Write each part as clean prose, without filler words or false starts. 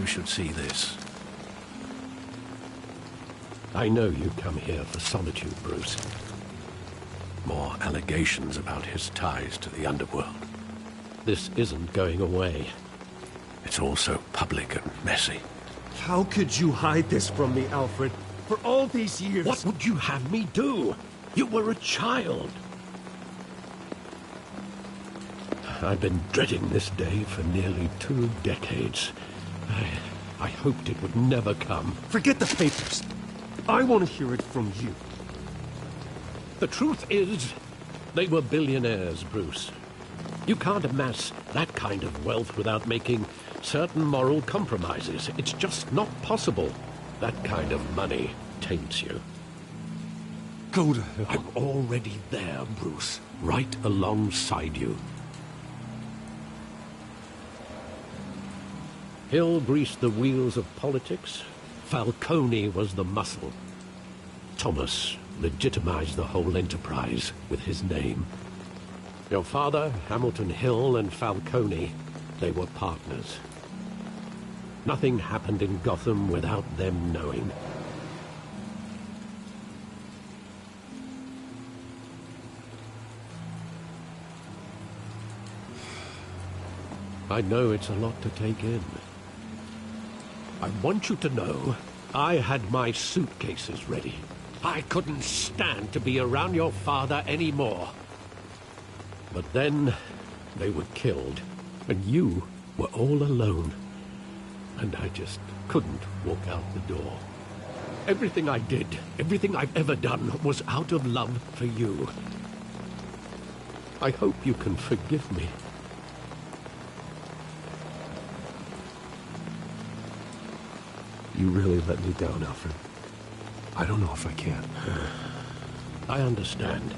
should see this. I know you come here for solitude, Bruce. More allegations about his ties to the underworld. This isn't going away. It's all so public and messy. How could you hide this from me, Alfred? For all these years... What would you have me do? You were a child. I've been dreading this day for nearly 2 decades. I hoped it would never come. Forget the papers. I want to hear it from you. The truth is, they were billionaires, Bruce. You can't amass that kind of wealth without making certain moral compromises. It's just not possible. That kind of money taints you. Go to hell. I'm already there, Bruce. Right alongside you. Hill greased the wheels of politics. Falcone was the muscle. Thomas legitimized the whole enterprise with his name. Your father, Hamilton Hill, and Falcone, they were partners. Nothing happened in Gotham without them knowing. I know it's a lot to take in. I want you to know I had my suitcases ready. I couldn't stand to be around your father anymore. But then they were killed, and you were all alone. And I just couldn't walk out the door. Everything I did, everything I've ever done, was out of love for you. I hope you can forgive me. You really let me down, Alfred. I don't know if I can. I understand.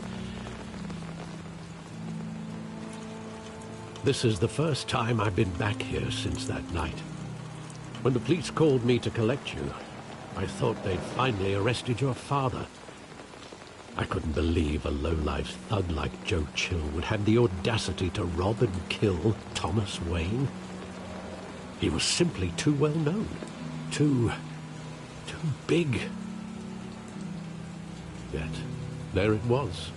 This is the first time I've been back here since that night. When the police called me to collect you, I thought they'd finally arrested your father. I couldn't believe a low-life thug like Joe Chill would have the audacity to rob and kill Thomas Wayne. He was simply too well known. Too big. Yet, there it was.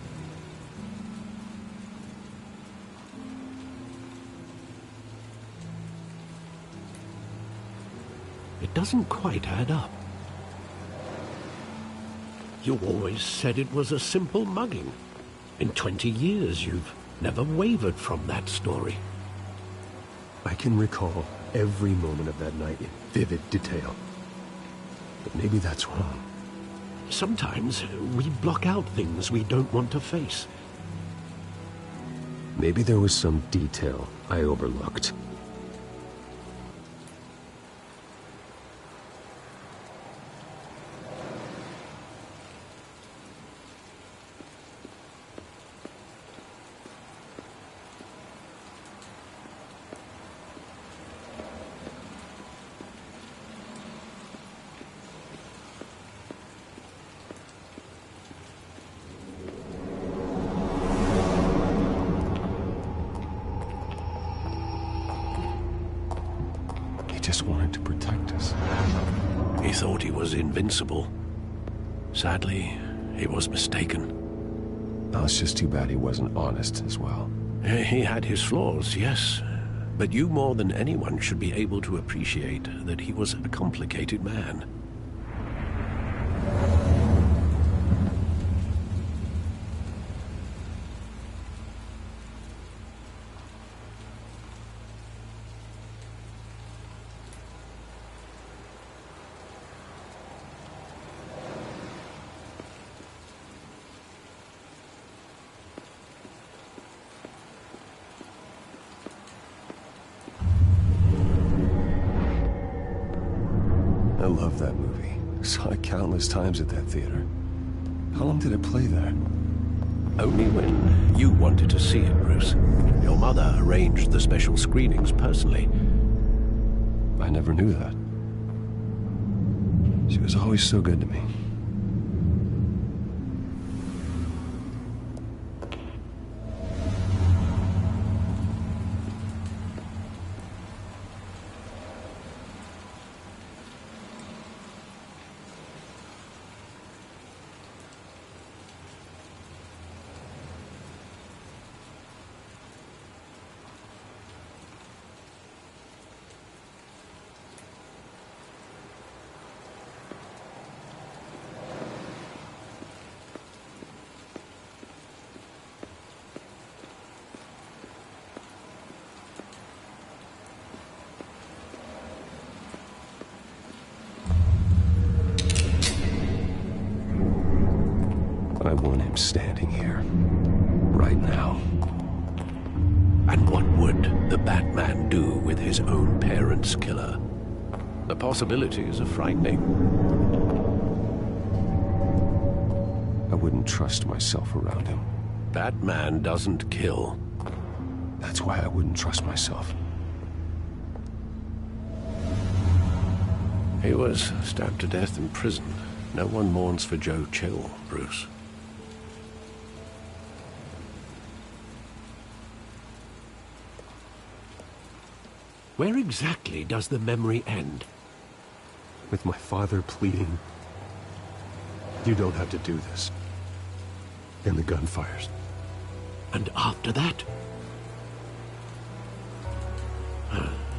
It doesn't quite add up. You always said it was a simple mugging. In 20 years, you've never wavered from that story. I can recall every moment of that night in vivid detail. But maybe that's wrong. Sometimes we block out things we don't want to face. Maybe there was some detail I overlooked. Just wanted to protect us. He thought he was invincible. Sadly, he was mistaken. Oh, it's just too bad he wasn't honest as well. He had his flaws, yes. But you more than anyone should be able to appreciate that he was a complicated man. I love that movie. Saw it countless times at that theater. How long did it play there? Only when you wanted to see it, Bruce. Your mother arranged the special screenings personally. I never knew that. She was always so good to me. I want him standing here. Right now. And what would the Batman do with his own parents' killer? The possibilities are frightening. I wouldn't trust myself around him. Batman doesn't kill. That's why I wouldn't trust myself. He was stabbed to death in prison. No one mourns for Joe Chill, Bruce. Where exactly does the memory end? With my father pleading, "You don't have to do this." And the gunfires. And after that?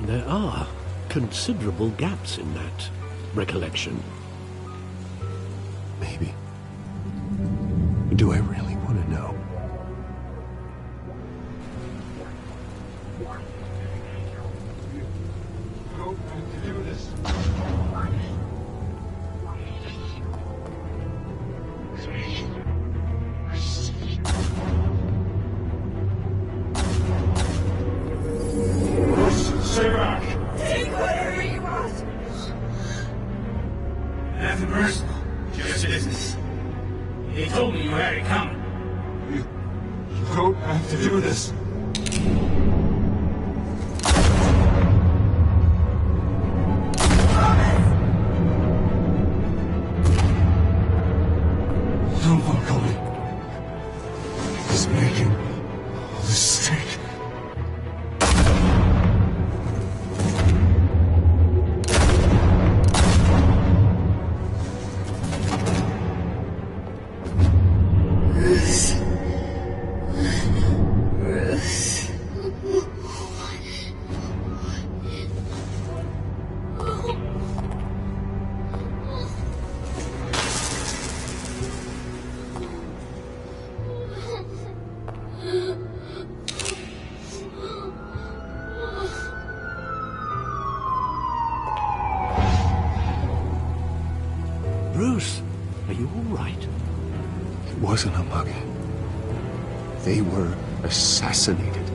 There are considerable gaps in that recollection. Maybe. Do I really want to know? Stay back! Take whatever you want! Nothing personal, just business. He told me you had it coming. You don't have to do this. Don't walk on me. He's making a mistake. Bruce, are you all right? It wasn't a mugging. They were assassinated.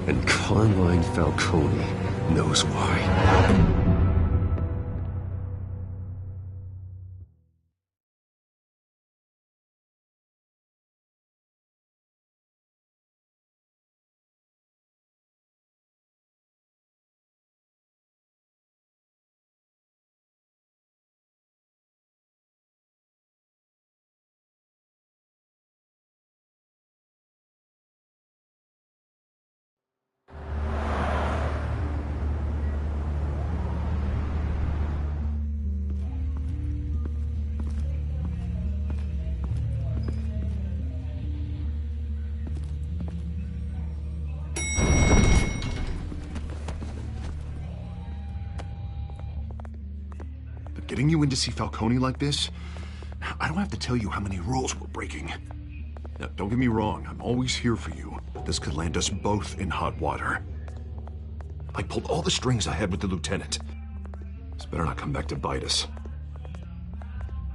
And Carmine Falcone knows why. Getting you in to see Falcone like this? I don't have to tell you how many rules we're breaking. Now, don't get me wrong, I'm always here for you, but this could land us both in hot water. I pulled all the strings I had with the lieutenant. This better not come back to bite us.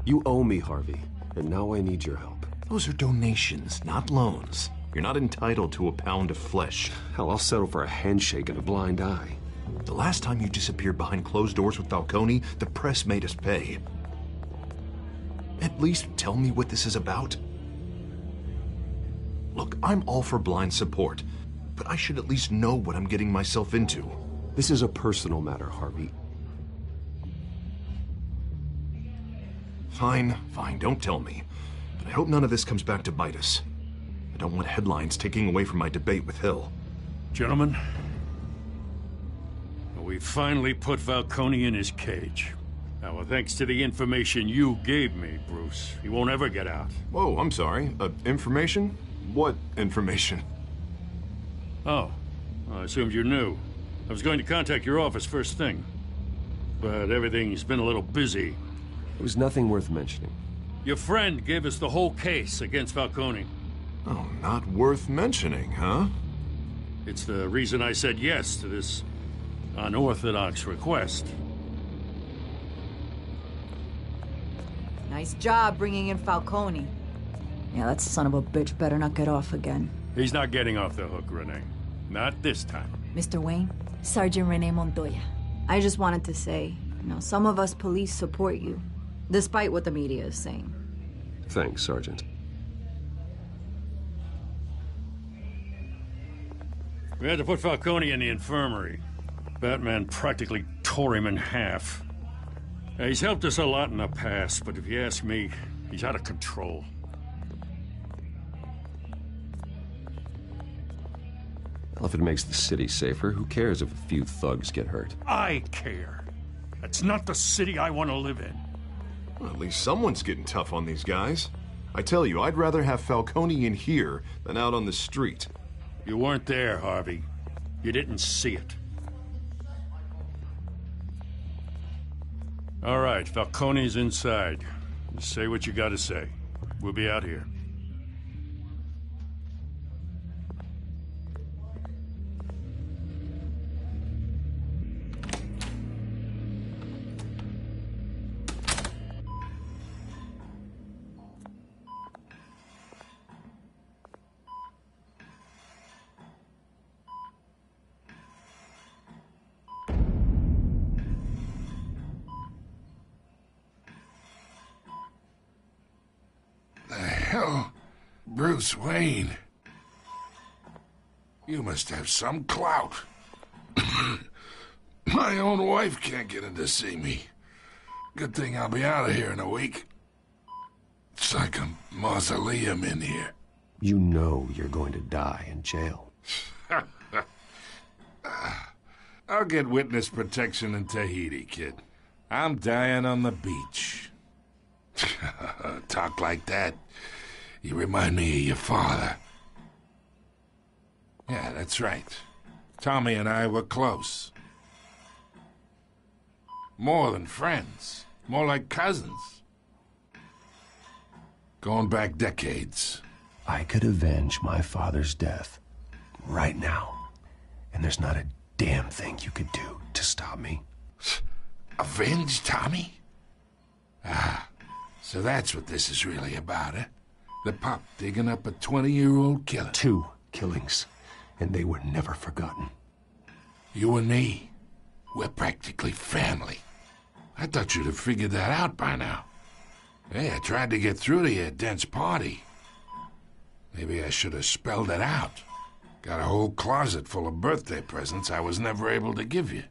You owe me, Harvey, and now I need your help. Those are donations, not loans. You're not entitled to a pound of flesh. Hell, I'll settle for a handshake and a blind eye. The last time you disappeared behind closed doors with Falcone, the press made us pay. At least tell me what this is about. Look, I'm all for blind support, but I should at least know what I'm getting myself into. This is a personal matter, Harvey. Fine, don't tell me. But I hope none of this comes back to bite us. I don't want headlines taking away from my debate with Hill. Gentlemen, we finally put Falcone in his cage. Now, thanks to the information you gave me, Bruce, he won't ever get out. Whoa, I'm sorry. Information? What information? Oh, I assumed you knew. I was going to contact your office first thing. But everything's been a little busy. It was nothing worth mentioning. Your friend gave us the whole case against Falcone. Oh, not worth mentioning, huh? It's the reason I said yes to this unorthodox request. Nice job bringing in Falcone. Yeah, that son of a bitch better not get off again. He's not getting off the hook, Renee. Not this time. Mr. Wayne, Sergeant Renee Montoya. I just wanted to say, some of us police support you, despite what the media is saying. Thanks, Sergeant. We had to put Falcone in the infirmary. Batman practically tore him in half. He's helped us a lot in the past, but if you ask me, he's out of control. Well, if it makes the city safer, who cares if a few thugs get hurt? I care. That's not the city I want to live in. Well, at least someone's getting tough on these guys. I tell you, I'd rather have Falcone in here than out on the street. You weren't there, Harvey. You didn't see it. All right, Falcone's inside. Just say what you gotta say. We'll be out here. Hell, Bruce Wayne. You must have some clout. My own wife can't get in to see me. Good thing I'll be out of here in a week. It's like a mausoleum in here. You know you're going to die in jail. I'll get witness protection in Tahiti, kid. I'm dying on the beach. Talk like that. You remind me of your father. Yeah, that's right. Tommy and I were close. More than friends. More like cousins. Going back decades. I could avenge my father's death right now. And there's not a damn thing you could do to stop me. Avenge Tommy? Ah, so that's what this is really about, eh? The pup digging up a 20-year-old killer. 2 killings, and they were never forgotten. You and me, we're practically family. I thought you'd have figured that out by now. Hey, I tried to get through to your dense party. Maybe I should have spelled it out. Got a whole closet full of birthday presents I was never able to give you.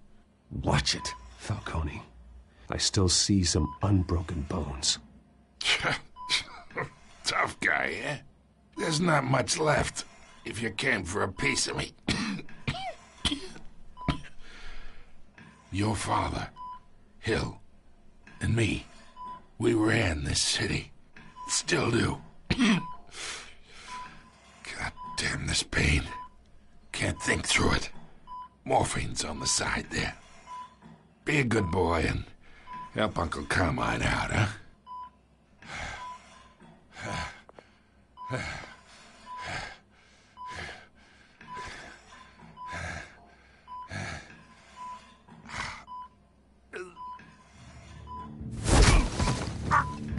Watch it, Falcone. I still see some unbroken bones. Tough guy, eh? There's not much left if you came for a piece of me. Your father, Hill, and me, we ran this city. Still do. God damn this pain. Can't think through it. Morphine's on the side there. Be a good boy and help Uncle Carmine out, huh?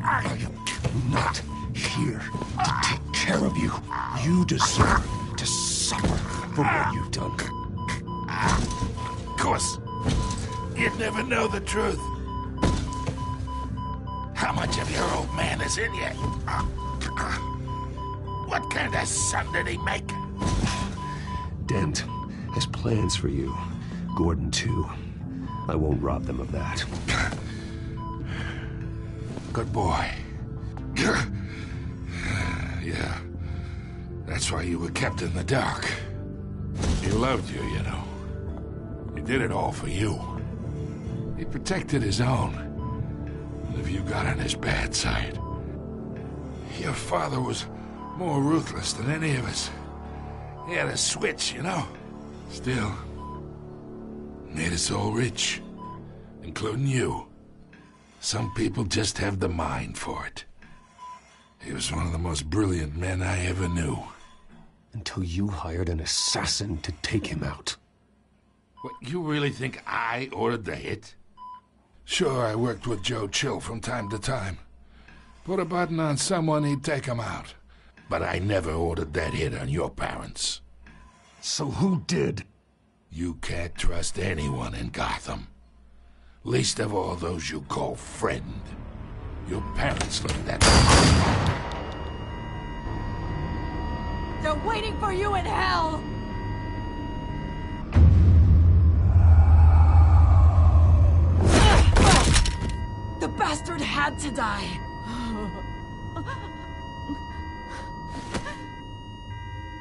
I am not here to take care of you. You deserve to suffer for what you've done. Of course. You'd never know the truth. How much of your old man is in you? What kind of son did he make? Dent has plans for you. Gordon, too. I won't rob them of that. Good boy. Yeah. That's why you were kept in the dark. He loved you, you know. He did it all for you. He protected his own. And if you got on his bad side... Your father was more ruthless than any of us. He had a switch, you know. Still, made us all rich. Including you. Some people just have the mind for it. He was one of the most brilliant men I ever knew. Until you hired an assassin to take him out. What, you really think I ordered the hit? Sure, I worked with Joe Chill from time to time. Put a button on someone, he'd take him out. But I never ordered that hit on your parents. So who did? You can't trust anyone in Gotham. Least of all those you call friend. Your parents let that... They're waiting for you in hell! The bastard had to die!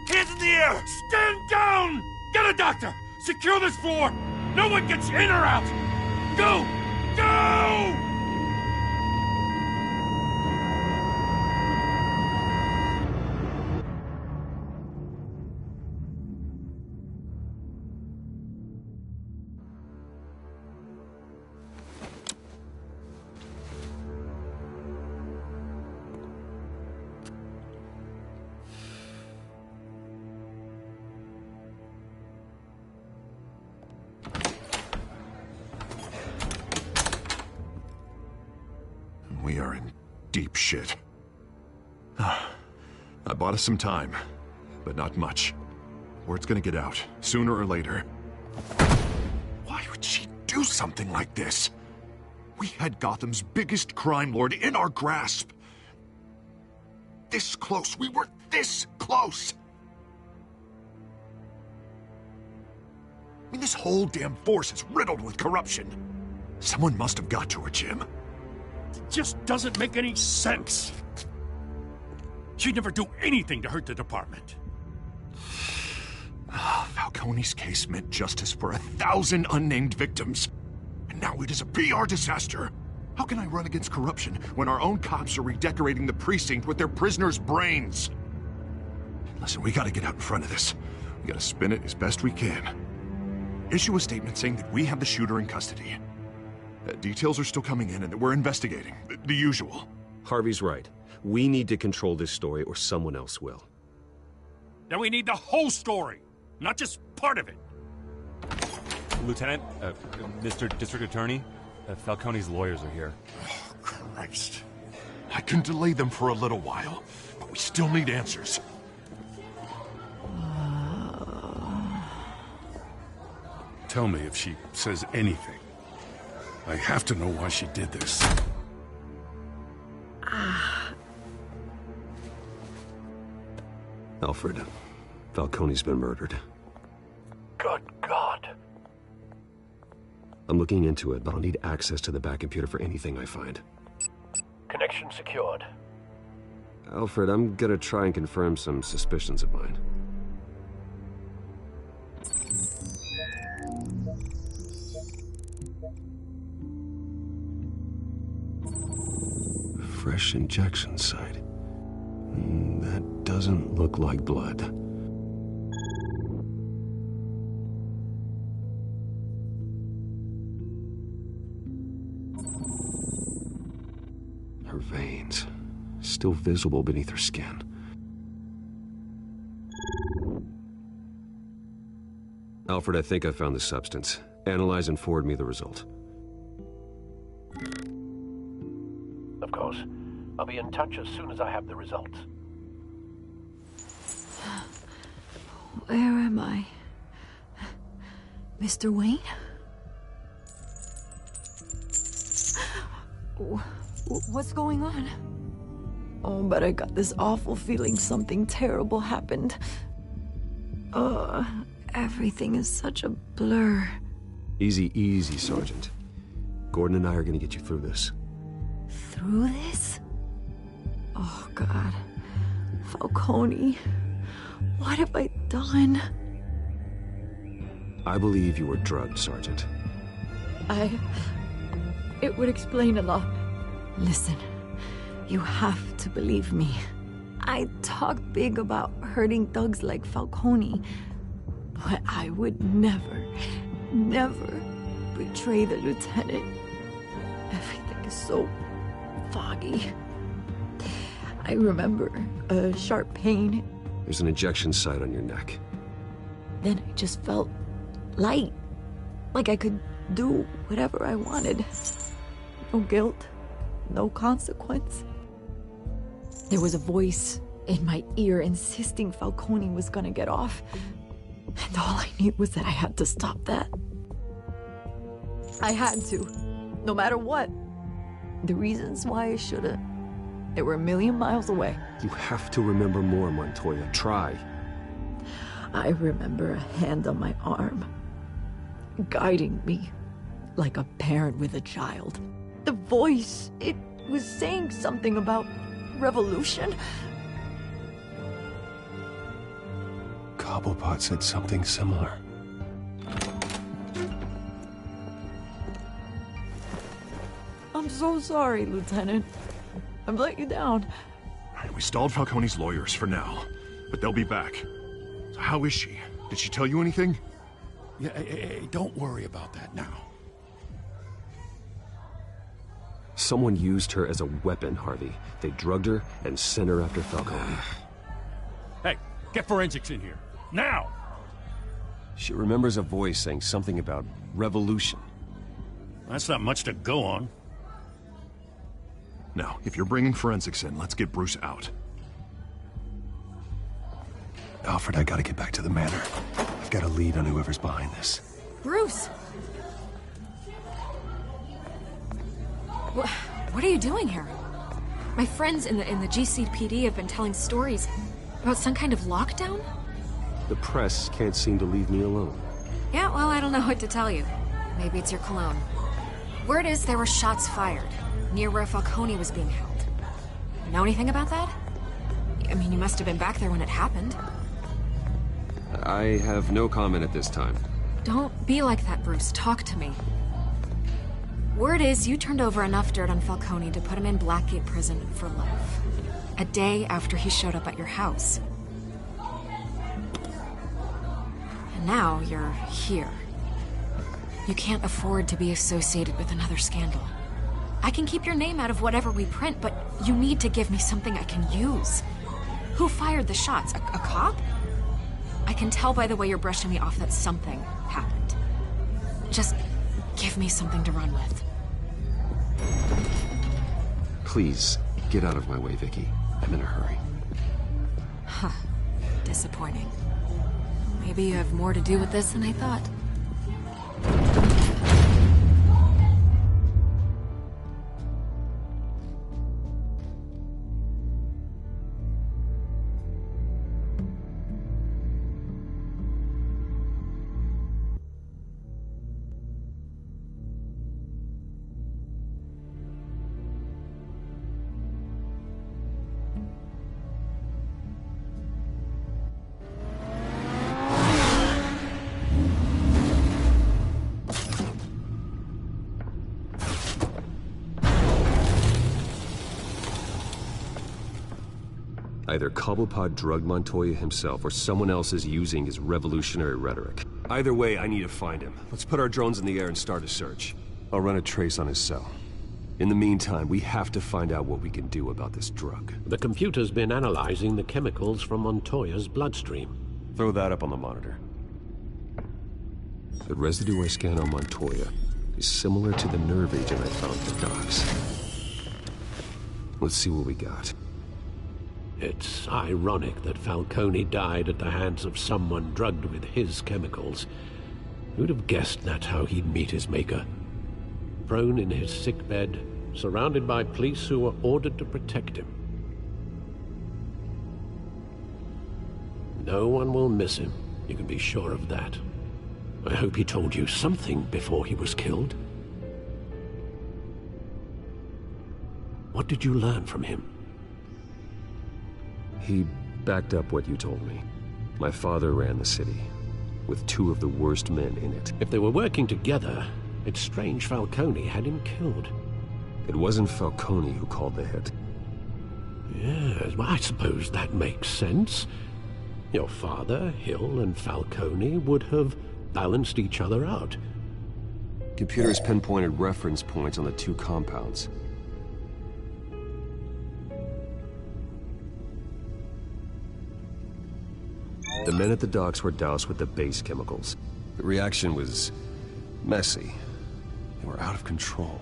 Hands in the air! Stand down! Get a doctor! Secure this floor! No one gets in or out! Go! Go! We are in deep shit. I bought us some time, but not much. Word's gonna get out, sooner or later. Why would she do something like this? We had Gotham's biggest crime lord in our grasp. This close, we were this close! I mean, this whole damn force is riddled with corruption. Someone must have got to her, Jim. It just doesn't make any sense. She'd never do anything to hurt the department. Falcone's case meant justice for 1,000 unnamed victims. And now it is a PR disaster. How can I run against corruption when our own cops are redecorating the precinct with their prisoners' brains? Listen, we gotta get out in front of this. We gotta spin it as best we can. Issue a statement saying that we have the shooter in custody. Details are still coming in and that we're investigating. The usual. Harvey's right. We need to control this story or someone else will. Then we need the whole story, not just part of it. Lieutenant, Mr. District Attorney, Falcone's lawyers are here. Oh, Christ. I can delay them for a little while, but we still need answers. Tell me if she says anything. I have to know why she did this. Alfred, Falcone's been murdered. Good God. I'm looking into it, but I'll need access to the back computer for anything I find. Connection secured. Alfred, I'm gonna try and confirm some suspicions of mine. Fresh injection site. That doesn't look like blood. Her veins, still visible beneath her skin. Alfred, I think I found the substance. Analyze and forward me the result. Of course. I'll be in touch as soon as I have the results. Where am I? Mr. Wayne? What's going on? Oh, but I got this awful feeling something terrible happened. Everything is such a blur. Easy, easy, Sergeant. Gordon and I are gonna get you through this. Through this? Oh, God. Falcone. What have I done? I believe you were drugged, Sergeant. It would explain a lot. Listen, you have to believe me. I talk big about hurting thugs like Falcone, but I would never, never betray the lieutenant. Everything is so foggy. I remember a sharp pain. There's an injection site on your neck. Then I just felt light. Like I could do whatever I wanted. No guilt, no consequence. There was a voice. in my ear insisting Falcone was gonna get off. And all I knew was that I had to stop that. I had to, no matter what. The reasons why I shouldn't, they were a million miles away. You have to remember more, Montoya. Try. I remember a hand on my arm, guiding me like a parent with a child. The voice, it was saying something about revolution. Cobblepot said something similar. I'm so sorry, Lieutenant. I've let you down. We stalled Falcone's lawyers for now, but they'll be back. So how is she? Did she tell you anything? Yeah, hey, don't worry about that now. Someone used her as a weapon, Harvey. They drugged her and sent her after Falcone. Hey, get forensics in here. Now! She remembers a voice saying something about revolution. That's not much to go on. Now, if you're bringing forensics in, let's get Bruce out. Alfred, I gotta get back to the manor. I've got a lead on whoever's behind this. Bruce! What are you doing here? My friends in the GCPD have been telling stories about some kind of lockdown? The press can't seem to leave me alone. Yeah, well, I don't know what to tell you. Maybe it's your cologne. Word is there were shots fired near where Falcone was being held. Know anything about that? I mean, you must have been back there when it happened. I have no comment at this time. Don't be like that, Bruce. Talk to me. Word is you turned over enough dirt on Falcone to put him in Blackgate Prison for life. A day after he showed up at your house. And now you're here. You can't afford to be associated with another scandal. I can keep your name out of whatever we print, but you need to give me something I can use. Who fired the shots? A cop? I can tell by the way you're brushing me off that something happened. Just give me something to run with. Please, get out of my way, Vicky. I'm in a hurry. Huh. Disappointing. Maybe you have more to do with this than I thought. Either Cobblepot drugged Montoya himself, or someone else is using his revolutionary rhetoric. Either way, I need to find him. Let's put our drones in the air and start a search. I'll run a trace on his cell. In the meantime, we have to find out what we can do about this drug. The computer's been analyzing the chemicals from Montoya's bloodstream. Throw that up on the monitor. The residue I scanned on Montoya is similar to the nerve agent I found at the docks. Let's see what we got. It's ironic that Falcone died at the hands of someone drugged with his chemicals. Who'd have guessed that's how he'd meet his maker? Prone in his sickbed, surrounded by police who were ordered to protect him. No one will miss him, you can be sure of that. I hope he told you something before he was killed. What did you learn from him? He backed up what you told me. My father ran the city, with two of the worst men in it. If they were working together, it's strange Falcone had him killed. It wasn't Falcone who called the hit. Yes, well, I suppose that makes sense. Your father, Hill, and Falcone would have balanced each other out. Computers pinpointed reference points on the two compounds. The men at the docks were doused with the base chemicals. The reaction was messy. They were out of control.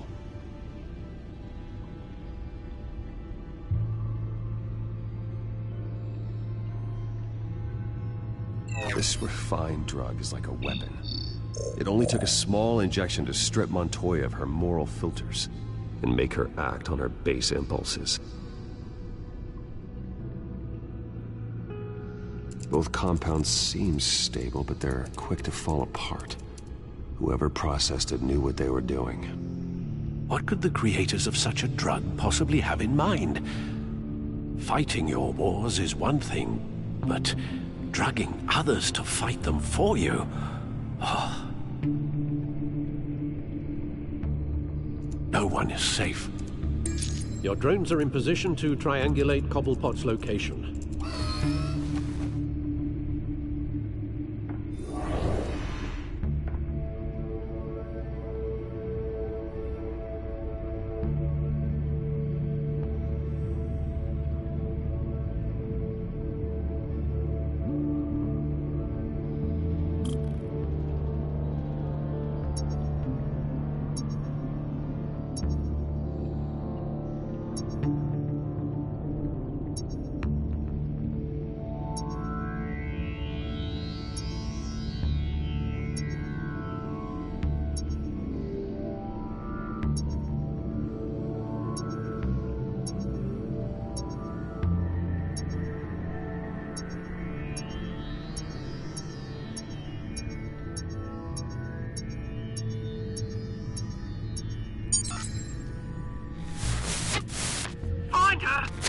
This refined drug is like a weapon. It only took a small injection to strip Montoya of her moral filters and make her act on her base impulses. Both compounds seem stable, but they're quick to fall apart. Whoever processed it knew what they were doing. What could the creators of such a drug possibly have in mind? Fighting your wars is one thing, but drugging others to fight them for you? Oh. No one is safe. Your drones are in position to triangulate Cobblepot's location.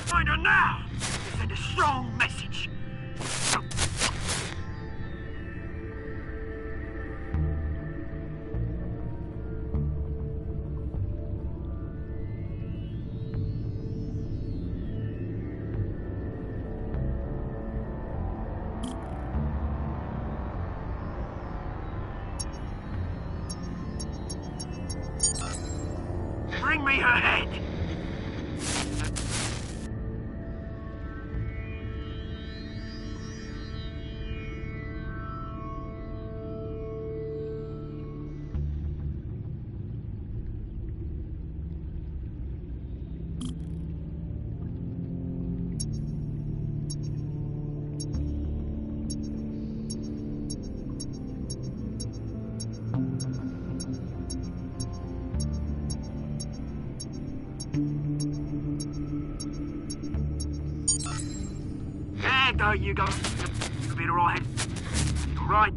Find her now! Send a strong message. Bring me her head! There you go. You'll be alright. Alright.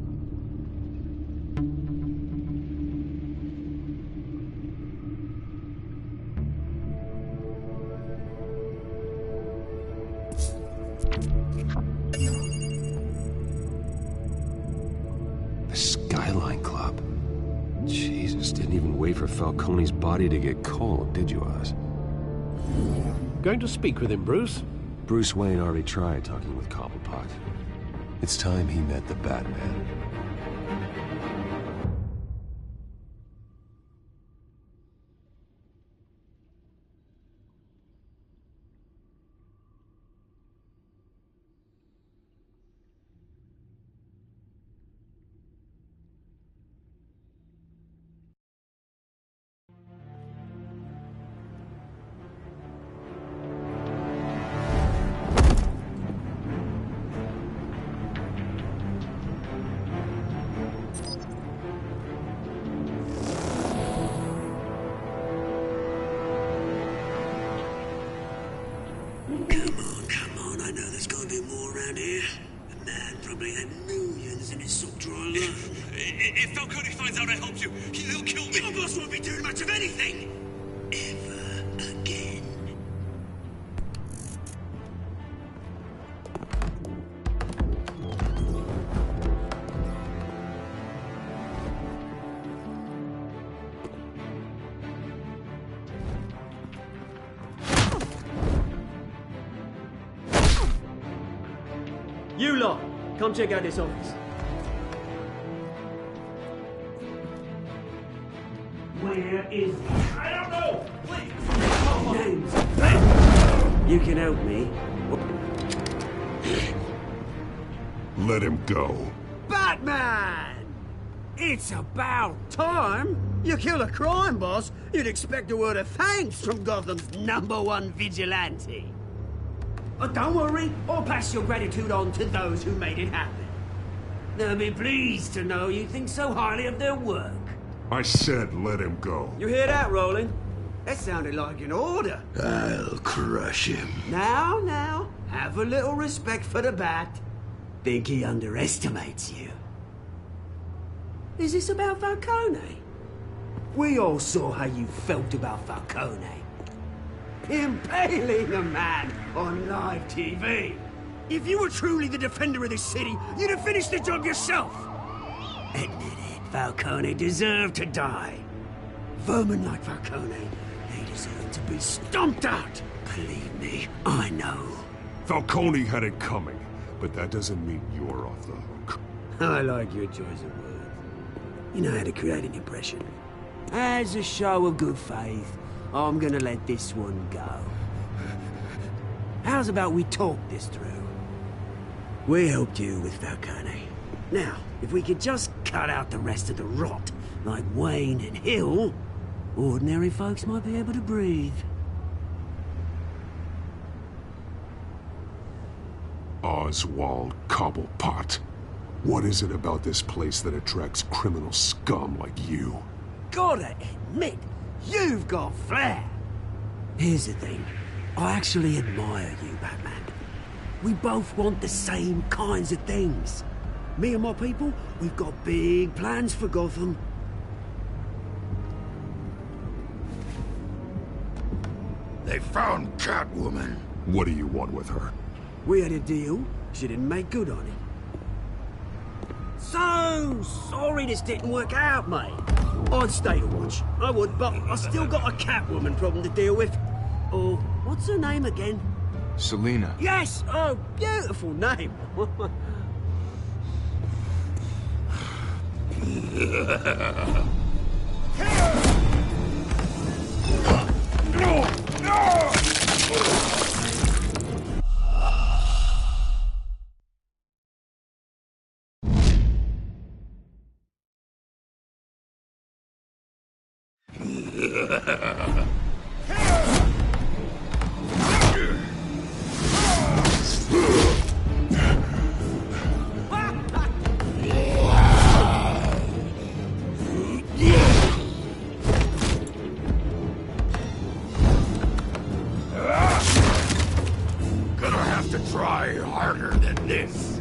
The Skyline Club. Jesus, didn't even wait for Falcone's body to get cold, did you, Oz? Going to speak with him, Bruce? Bruce Wayne already tried talking with Cobblepot. It's time he met the Batman. Come on, I know there's gotta be more around here. The man probably had millions in his sock drawer alone. If Falcone finds out I helped you, he'll kill me. Your boss won't be doing much of anything! Ever again. You lot, come check out this office. Where is he? I don't know! Please! Names. You can help me. Let him go. Batman! It's about time. You kill a crime boss, you'd expect a word of thanks from Gotham's #1 vigilante. But don't worry, I'll pass your gratitude on to those who made it happen. They'll be pleased to know you think so highly of their work. I said let him go. You hear that, Roland? That sounded like an order. I'll crush him. Now, have a little respect for the Bat. Think he underestimates you. Is this about Falcone? We all saw how you felt about Falcone. Impaling a man on live TV. If you were truly the defender of this city, you'd have finished the job yourself. Admit it, Falcone deserved to die. Vermin like Falcone, they deserve to be stomped out. Believe me, I know. Falcone had it coming, but that doesn't mean you're off the hook. I like your choice of words. You know how to create an impression. As a show of good faith, I'm gonna let this one go. How's about we talk this through? We helped you with Falcone. Now, if we could just cut out the rest of the rot, like Wayne and Hill, ordinary folks might be able to breathe. Oswald Cobblepot. What is it about this place that attracts criminal scum like you? Gotta admit, you've got flair. Here's the thing. I actually admire you, Batman. We both want the same kinds of things. Me and my people, we've got big plans for Gotham. They found Catwoman. What do you want with her? We had a deal. She didn't make good on it. So sorry this didn't work out, mate. I'd stay to watch. I would, but I still got a Catwoman problem to deal with. Oh, what's her name again? Selina. Yes! Oh, beautiful name. Gonna have to try harder than this.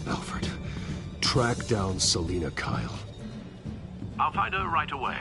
Alfred, track down Selina Kyle. I'll find her right away.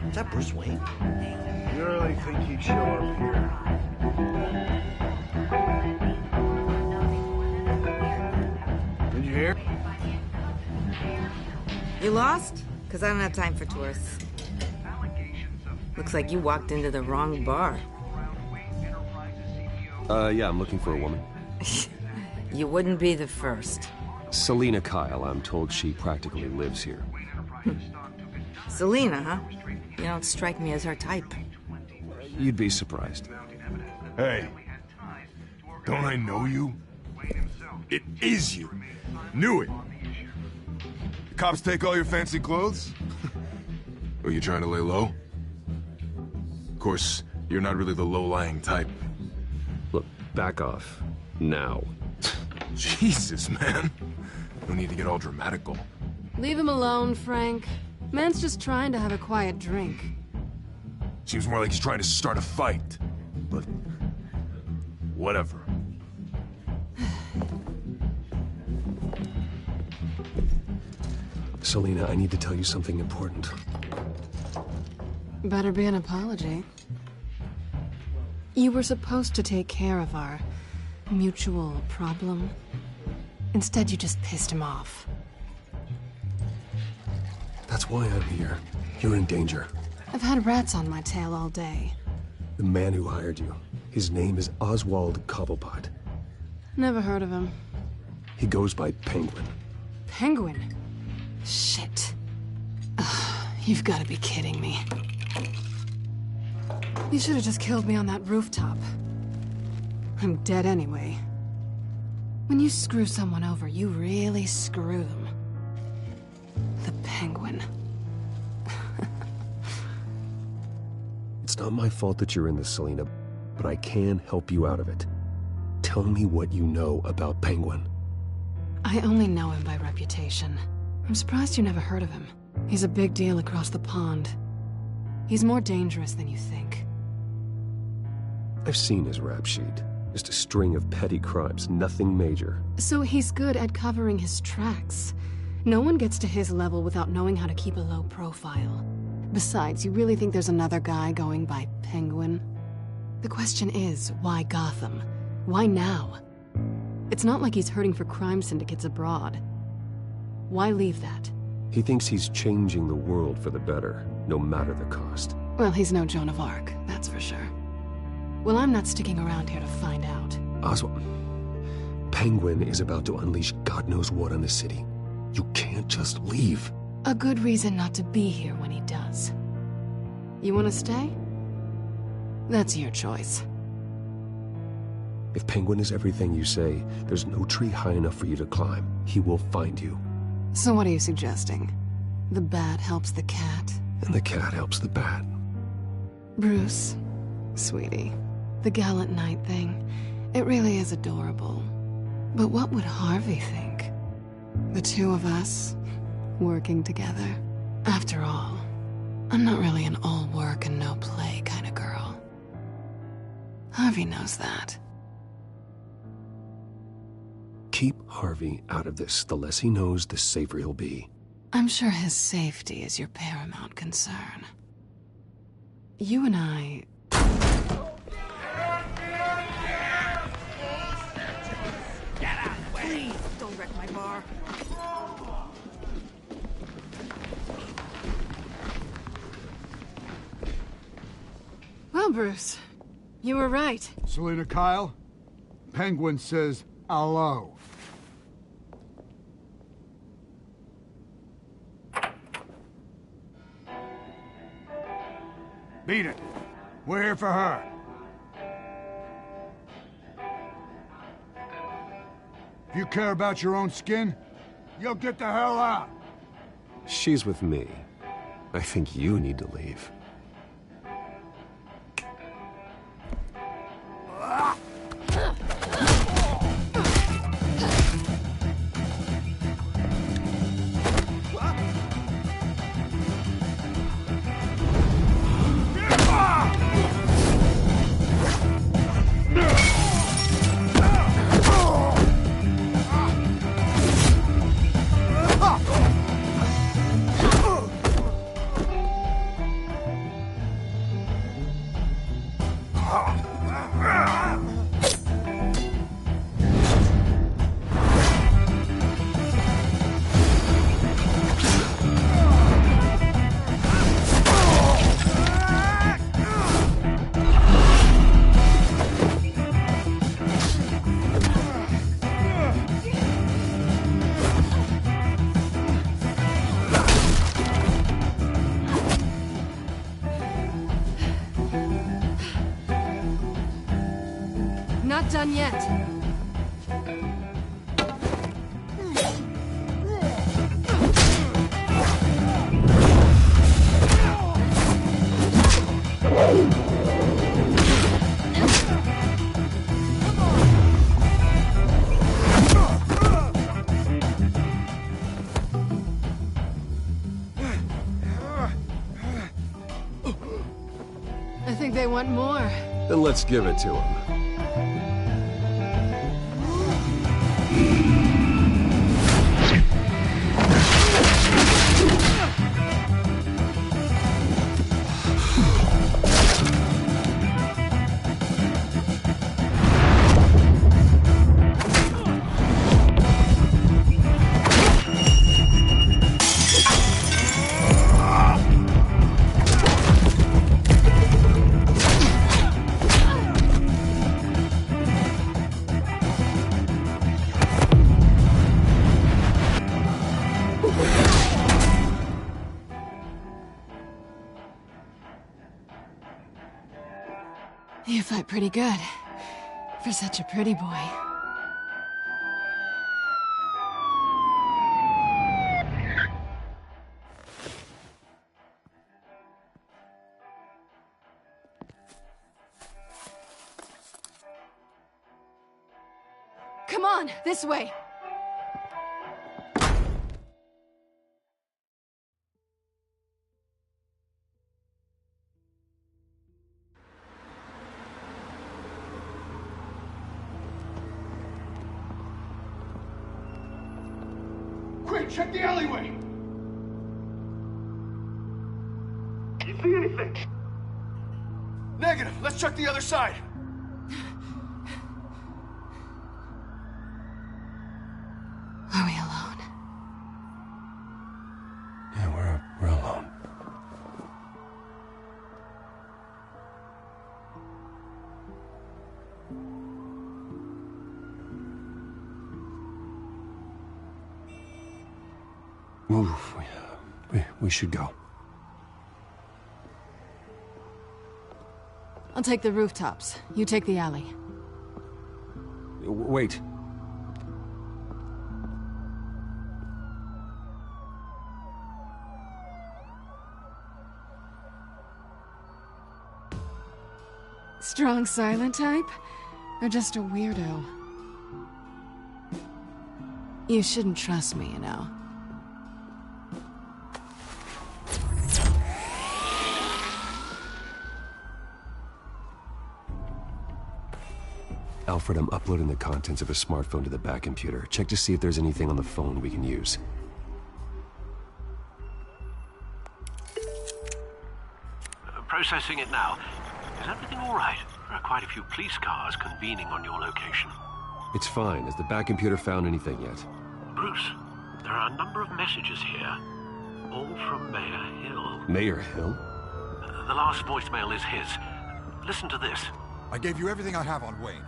Is that Bruce Wayne? You really think he'd show up here? Did you hear? You lost? Because I don't have time for tourists. Looks like you walked into the wrong bar. Yeah, I'm looking for a woman. You wouldn't be the first. Selina Kyle, I'm told she practically lives here. Selina, huh? You don't strike me as her type. You'd be surprised. Hey, don't I know you? It is you. Knew it. The cops take all your fancy clothes? Are you trying to lay low? Of course, you're not really the low-lying type. Look, back off. Now. Jesus, man. No need to get all dramatical. Leave him alone, Frank. Man's just trying to have a quiet drink. Seems more like he's trying to start a fight. But... whatever. Selina, I need to tell you something important. Better be an apology. You were supposed to take care of our mutual problem. Instead, you just pissed him off. That's why I'm here. You're in danger. I've had rats on my tail all day. The man who hired you, his name is Oswald Cobblepot. Never heard of him. He goes by Penguin. Penguin? Shit. Ugh, you've got to be kidding me. You should have just killed me on that rooftop. I'm dead anyway. When you screw someone over, you really screw them. The Penguin. It's not my fault that you're in this, Selina, but I can help you out of it. Tell me what you know about Penguin. I only know him by reputation. I'm surprised you never heard of him. He's a big deal across the pond. He's more dangerous than you think. I've seen his rap sheet. Just a string of petty crimes, nothing major. So he's good at covering his tracks. No one gets to his level without knowing how to keep a low profile. Besides, you really think there's another guy going by Penguin? The question is, why Gotham? Why now? It's not like he's hurting for crime syndicates abroad. Why leave that? He thinks he's changing the world for the better, no matter the cost. Well, he's no Joan of Arc, that's for sure. Well, I'm not sticking around here to find out. Oswald, Penguin is about to unleash God knows what on the city. You can't just leave. A good reason not to be here when he does. You want to stay? That's your choice. If Penguin is everything you say, there's no tree high enough for you to climb. He will find you. So what are you suggesting? The bat helps the cat? And the cat helps the bat. Bruce, sweetie, the gallant knight thing, it really is adorable. But what would Harvey think? The two of us, working together. After all, I'm not really an all work and no play kind of girl. Harvey knows that. Keep Harvey out of this. The less he knows, the safer he'll be. I'm sure his safety is your paramount concern. You and I... Get out of the way! Please, don't wreck my bar. Well, Bruce, you were right. Selina Kyle, Penguin says hello. Beat it. We're here for her. If you care about your own skin, you'll get the hell out. She's with me. I think you need to leave. I think they want more. Then let's give it to them. You fight pretty good. For such a pretty boy. Come on, this way. Quick, check the alleyway! You see anything? Negative. Let's check the other side. Are we alone? Yeah, we're alone. Move. We should go. I'll take the rooftops. You take the alley. Wait. Strong silent type? Or just a weirdo? You shouldn't trust me, you know. Alfred, I'm uploading the contents of a smartphone to the back computer. Check to see if there's anything on the phone we can use. Processing it now. Is everything all right? There are quite a few police cars convening on your location. It's fine. Has the back computer found anything yet? Bruce, there are a number of messages here. All from Mayor Hill. Mayor Hill? The last voicemail is his. Listen to this. I gave you everything I have on Wayne.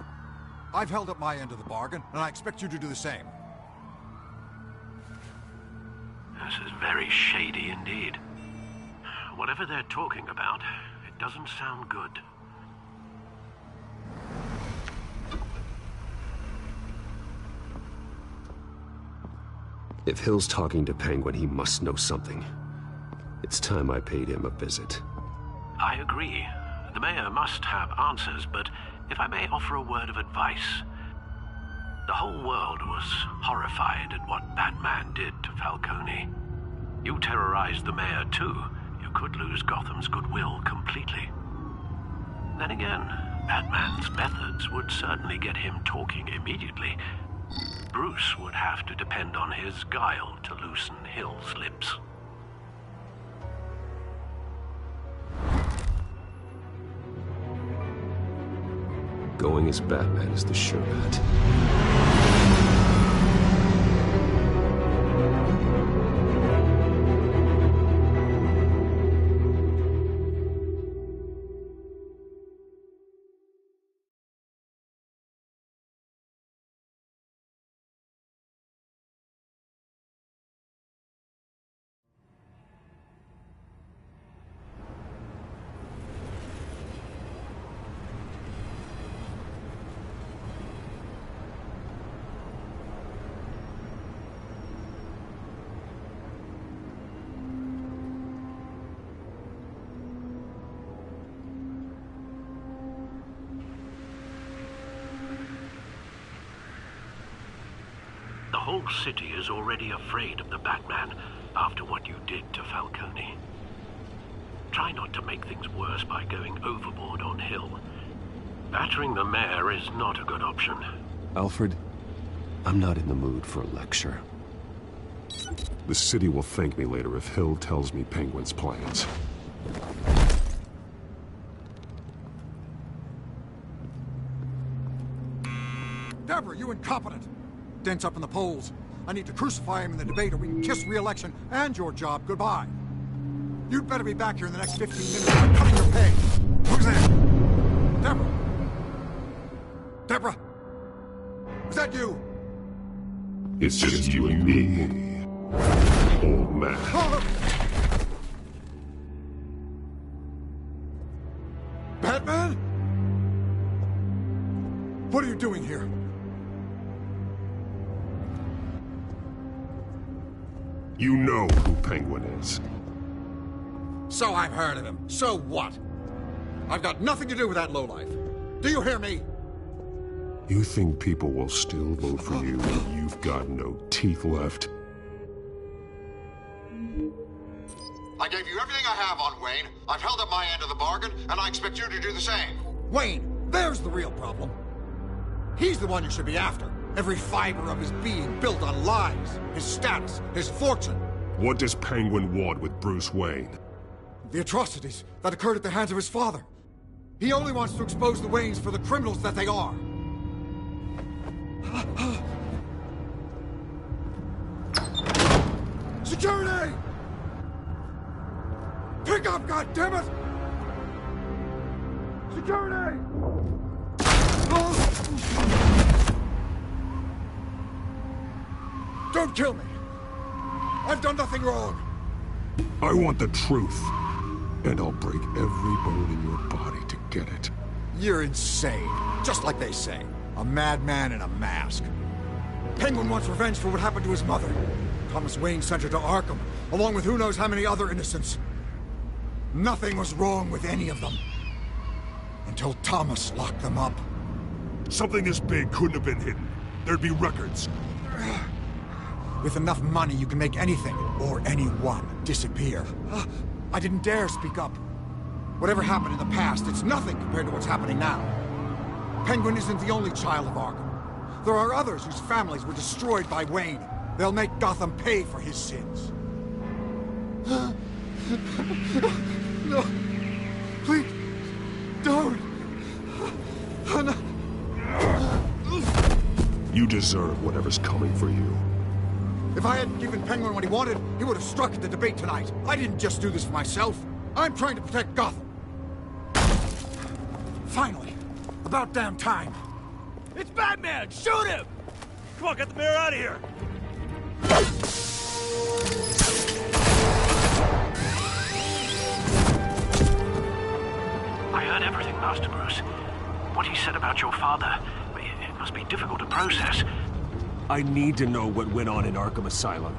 I've held up my end of the bargain, and I expect you to do the same. This is very shady indeed. Whatever they're talking about, it doesn't sound good. If Hill's talking to Penguin, he must know something. It's time I paid him a visit. I agree. The mayor must have answers, but if I may offer a word of advice. The whole world was horrified at what Batman did to Falcone. You terrorized the mayor too. You could lose Gotham's goodwill completely. Then again, Batman's methods would certainly get him talking immediately. Bruce would have to depend on his guile to loosen Hill's lips. Going as Batman is the sure bet. whole city is already afraid of the Batman after what you did to Falcone. Try not to make things worse by going overboard on Hill. Battering the mayor is not a good option. Alfred, I'm not in the mood for a lecture. The city will thank me later if Hill tells me Penguin's plans. Deborah, you incompetent! Dent's up in the polls. I need to crucify him in the debate or we can kiss re-election and your job goodbye. You'd better be back here in the next 15 minutes or I'm cutting your pay. Who's there? Deborah! Deborah! Was that you? It's just you and me, old man. Batman? What are you doing here? You know who Penguin is. So I've heard of him. So what? I've got nothing to do with that lowlife. Do you hear me? You think people will still vote for you when you've got no teeth left? I gave you everything I have on Wayne. I've held up my end of the bargain, and I expect you to do the same. Wayne, there's the real problem. He's the one you should be after. Every fiber of his being built on lies, his status, his fortune. What does Penguin want with Bruce Wayne? The atrocities that occurred at the hands of his father. He only wants to expose the Waynes for the criminals that they are. Security! Pick up, goddammit! Security! Don't kill me! I've done nothing wrong! I want the truth, and I'll break every bone in your body to get it. You're insane. Just like they say. A madman in a mask. Penguin wants revenge for what happened to his mother. Thomas Wayne sent her to Arkham, along with who knows how many other innocents. Nothing was wrong with any of them. Until Thomas locked them up. Something this big couldn't have been hidden. There'd be records. With enough money, you can make anything, or anyone, disappear. I didn't dare speak up. Whatever happened in the past, it's nothing compared to what's happening now. Penguin isn't the only child of Arkham. There are others whose families were destroyed by Wayne. They'll make Gotham pay for his sins. No. Please. Don't. No. You deserve whatever's coming for you. If I hadn't given Penguin what he wanted, he would have struck at the debate tonight. I didn't just do this for myself. I'm trying to protect Gotham. Finally. About damn time. It's Batman! Shoot him! Come on, get the mayor out of here! I heard everything, Master Bruce. What he said about your father, it must be difficult to process. I need to know what went on in Arkham Asylum.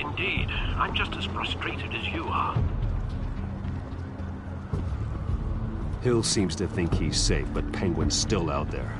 Indeed. I'm just as frustrated as you are. Hill seems to think he's safe, but Penguin's still out there.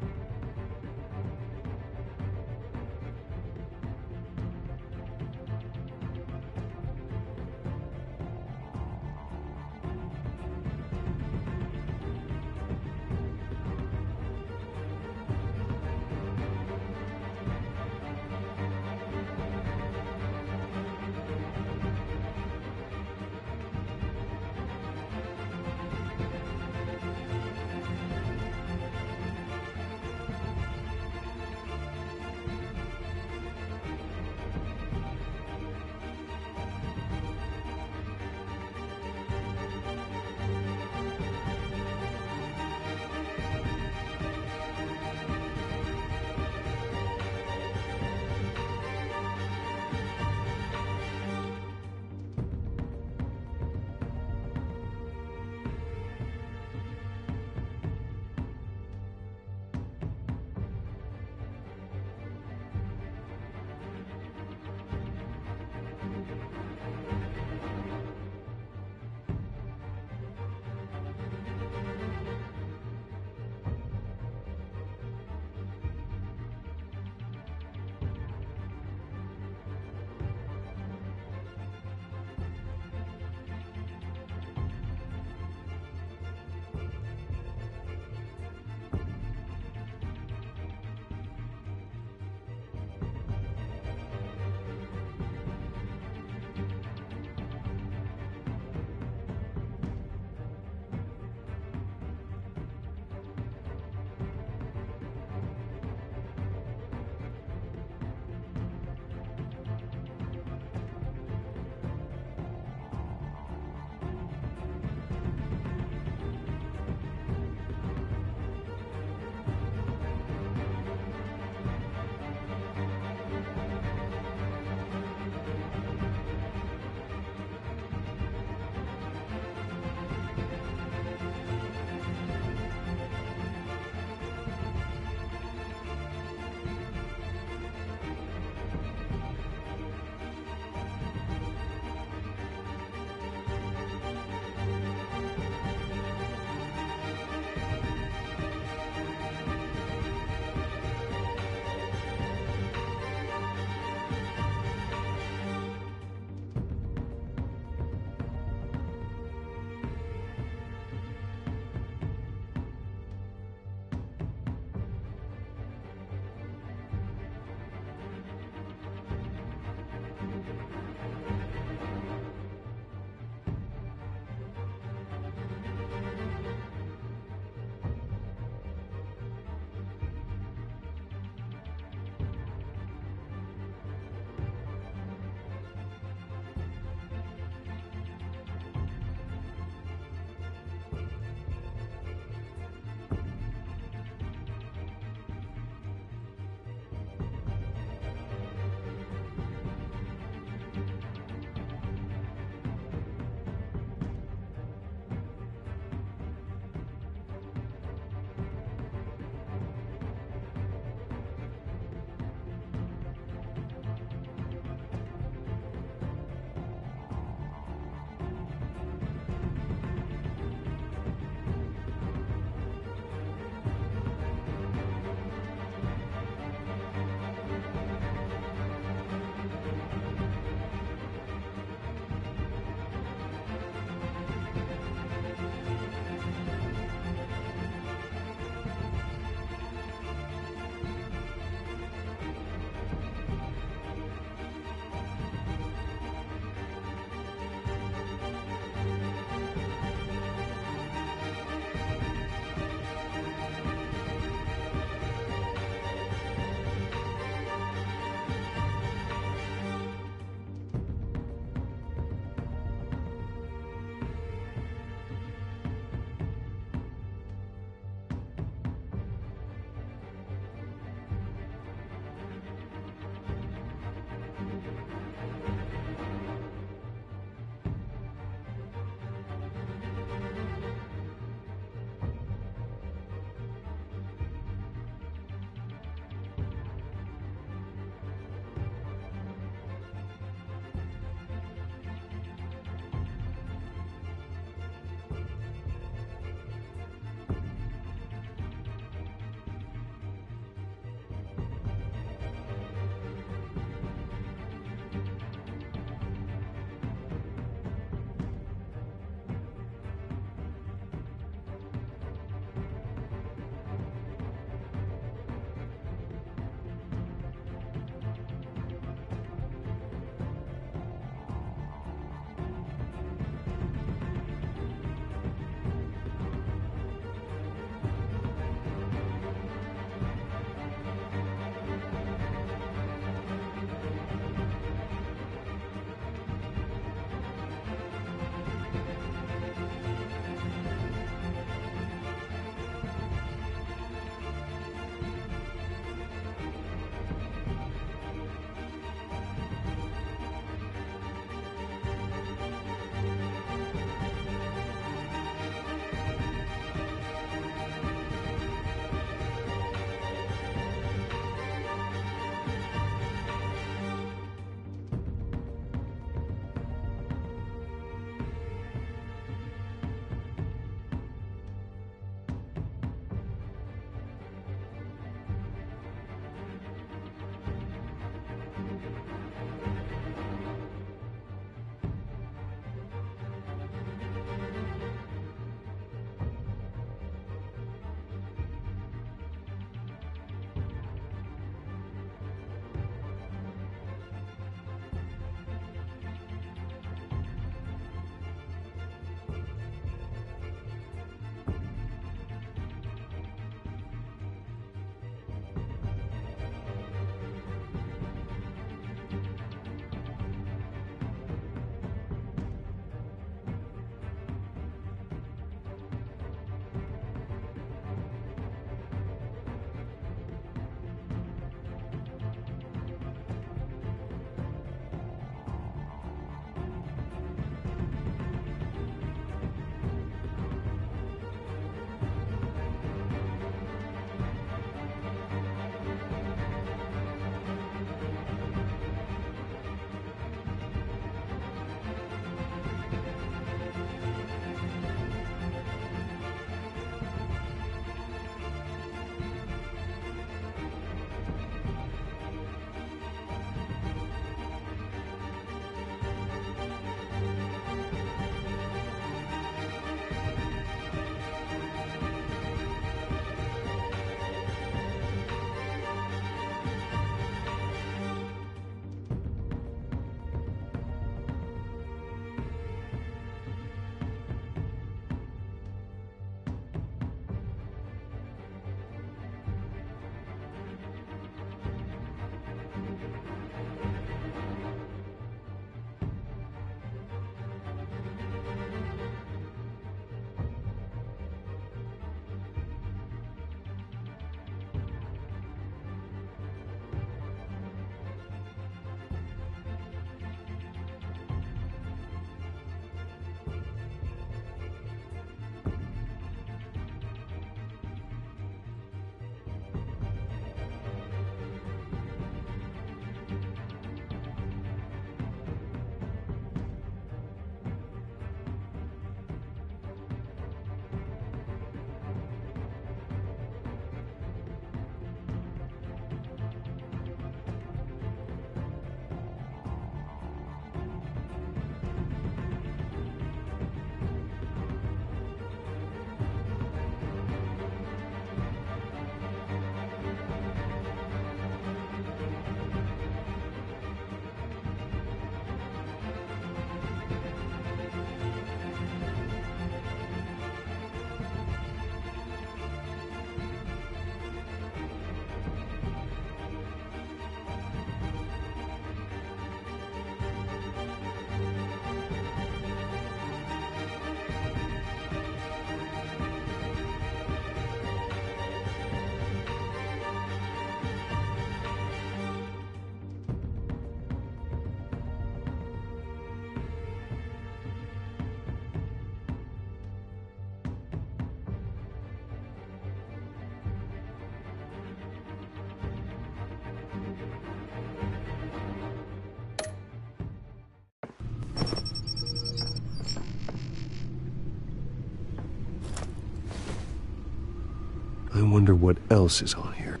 I wonder what else is on here.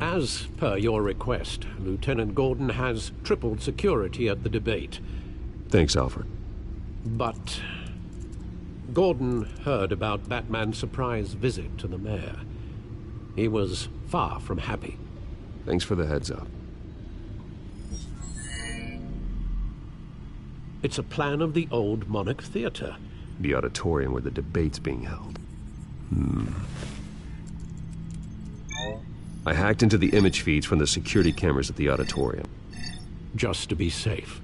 As per your request, Lieutenant Gordon has tripled security at the debate. Thanks, Alfred. But Gordon heard about Batman's surprise visit to the mayor. He was far from happy. Thanks for the heads up. It's a plan of the old Monarch Theater. The auditorium where the debate's being held. I hacked into the image feeds from the security cameras at the auditorium. Just to be safe.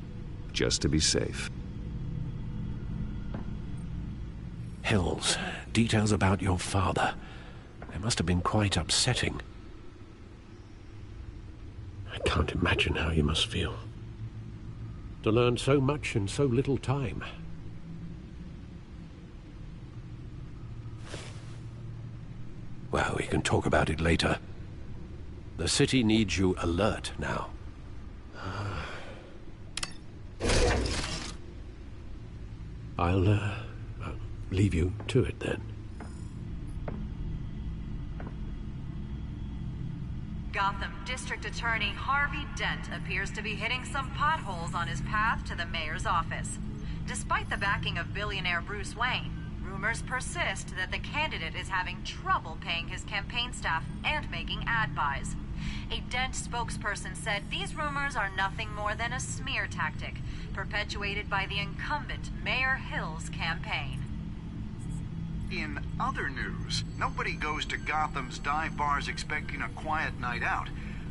Just to be safe. Hills, details about your father. They must have been quite upsetting. I can't imagine how you must feel. To learn so much in so little time. Well, we can talk about it later. The city needs you alert now. I'll leave you to it then. Gotham District Attorney Harvey Dent appears to be hitting some potholes on his path to the mayor's office. Despite the backing of billionaire Bruce Wayne, rumors persist that the candidate is having trouble paying his campaign staff and making ad buys. A Dent spokesperson said these rumors are nothing more than a smear tactic, perpetuated by the incumbent Mayor Hill's campaign. In other news, nobody goes to Gotham's dive bars expecting a quiet night out,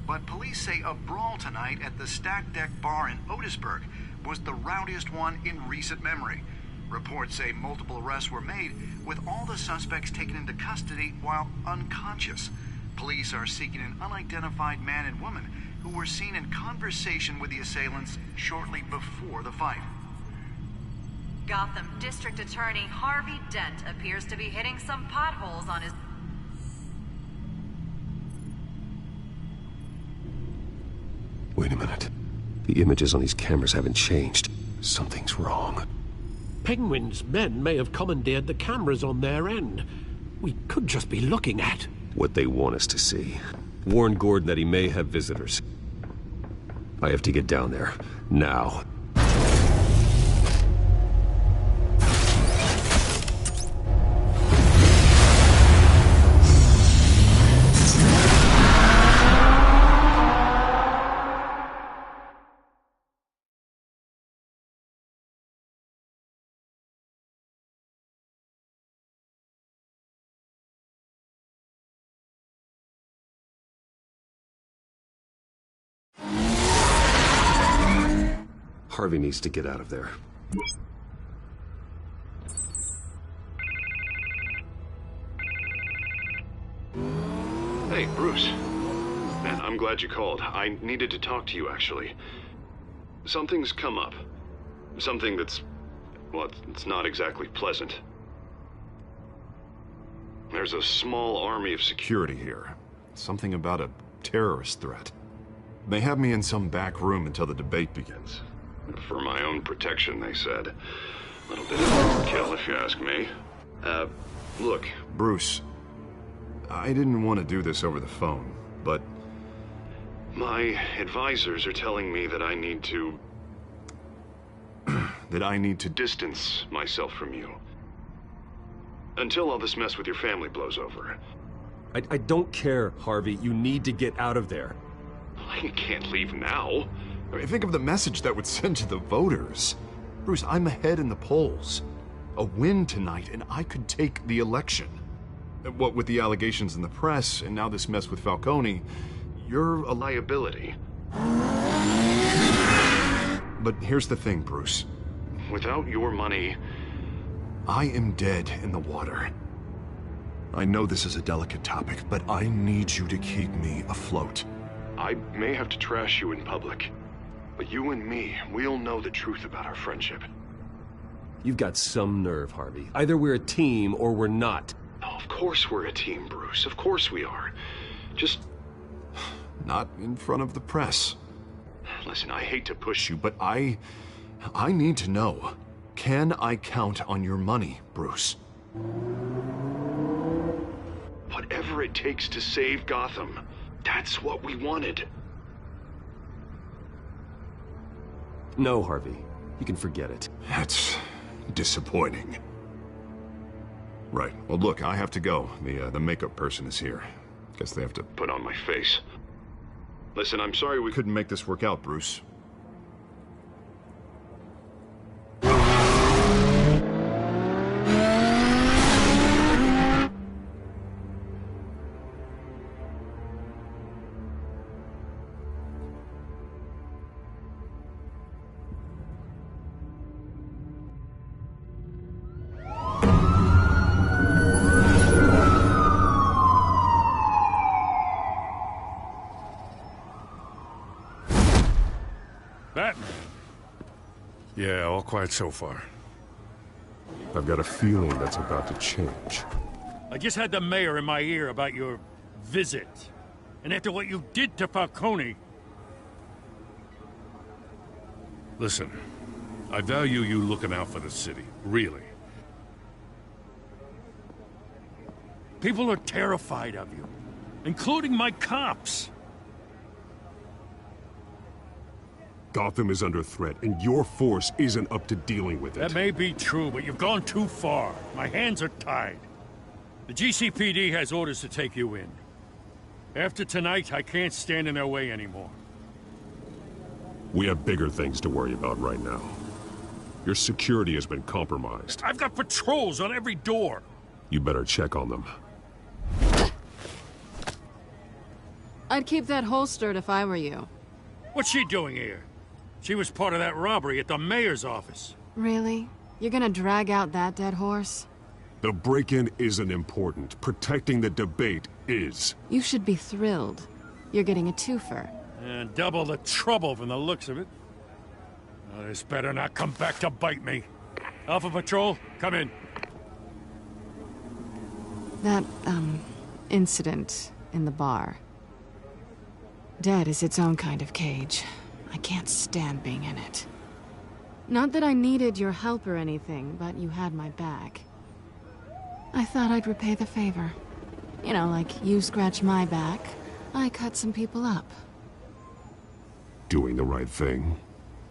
but police say a brawl tonight at the Stack Deck Bar in Otisburg was the rowdiest one in recent memory. Reports say multiple arrests were made, with all the suspects taken into custody while unconscious. Police are seeking an unidentified man and woman who were seen in conversation with the assailants shortly before the fight. Gotham District Attorney Harvey Dent appears to be hitting some potholes on his... Wait a minute. The images on these cameras haven't changed. Something's wrong. Penguin's men may have commandeered the cameras on their end. We could just be looking at... what they want us to see. Warn Gordon that he may have visitors. I have to get down there. Now. Harvey needs to get out of there. Hey, Bruce. Man, I'm glad you called. I needed to talk to you, actually. Something's come up. Something that's... well, it's not exactly pleasant. There's a small army of security here. Something about a terrorist threat. They have me in some back room until the debate begins. For my own protection, they said. A little bit of overkill, if you ask me. Look. Bruce, I didn't want to do this over the phone, but... my advisors are telling me that I need to... that I need to distance myself from you. Until all this mess with your family blows over. I don't care, Harvey. You need to get out of there. I can't leave now. I mean, think of the message that would send to the voters. Bruce, I'm ahead in the polls. A win tonight, and I could take the election. What with the allegations in the press, and now this mess with Falcone, you're a liability. But here's the thing, Bruce. Without your money... I am dead in the water. I know this is a delicate topic, but I need you to keep me afloat. I may have to trash you in public. But you and me, we'll know the truth about our friendship. You've got some nerve, Harvey. Either we're a team or we're not. Oh, of course we're a team, Bruce. Of course we are. Just... not in front of the press. Listen, I hate to push you, but I need to know. Can I count on your money, Bruce? Whatever it takes to save Gotham. That's what we wanted. No, Harvey. You can forget it. That's disappointing. Right. Well, look, I have to go. The makeup person is here. Guess they have to put on my face. Listen, I'm sorry we couldn't make this work out, Bruce. Batman? Yeah, all quiet so far. I've got a feeling that's about to change. I just had the mayor in my ear about your visit. And after what you did to Falcone... Listen, I value you looking out for the city, really. People are terrified of you, including my cops. Gotham is under threat, and your force isn't up to dealing with it. That may be true, but you've gone too far. My hands are tied. The GCPD has orders to take you in. After tonight, I can't stand in their way anymore. We have bigger things to worry about right now. Your security has been compromised. I've got patrols on every door. You better check on them. I'd keep that holstered if I were you. What's she doing here? She was part of that robbery at the mayor's office. Really? You're gonna drag out that dead horse? The break-in isn't important. Protecting the debate is. You should be thrilled. You're getting a twofer. And double the trouble from the looks of it. Oh, this better not come back to bite me. Alpha Patrol, come in. That, incident in the bar. Dead is its own kind of cage. I can't stand being in it. Not that I needed your help or anything, but you had my back. I thought I'd repay the favor. You know, like you scratch my back, I cut some people up. Doing the right thing.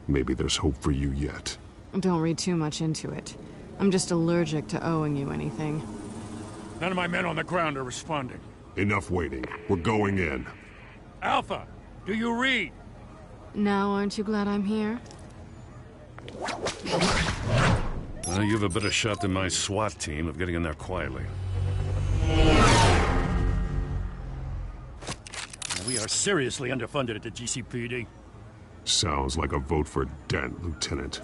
Maybe there's hope for you yet. Don't read too much into it. I'm just allergic to owing you anything. None of my men on the ground are responding. Enough waiting. We're going in. Alpha, do you read? Now, aren't you glad I'm here? Well, you have a better shot than my SWAT team of getting in there quietly. We are seriously underfunded at the GCPD. Sounds like a vote for Dent, Lieutenant.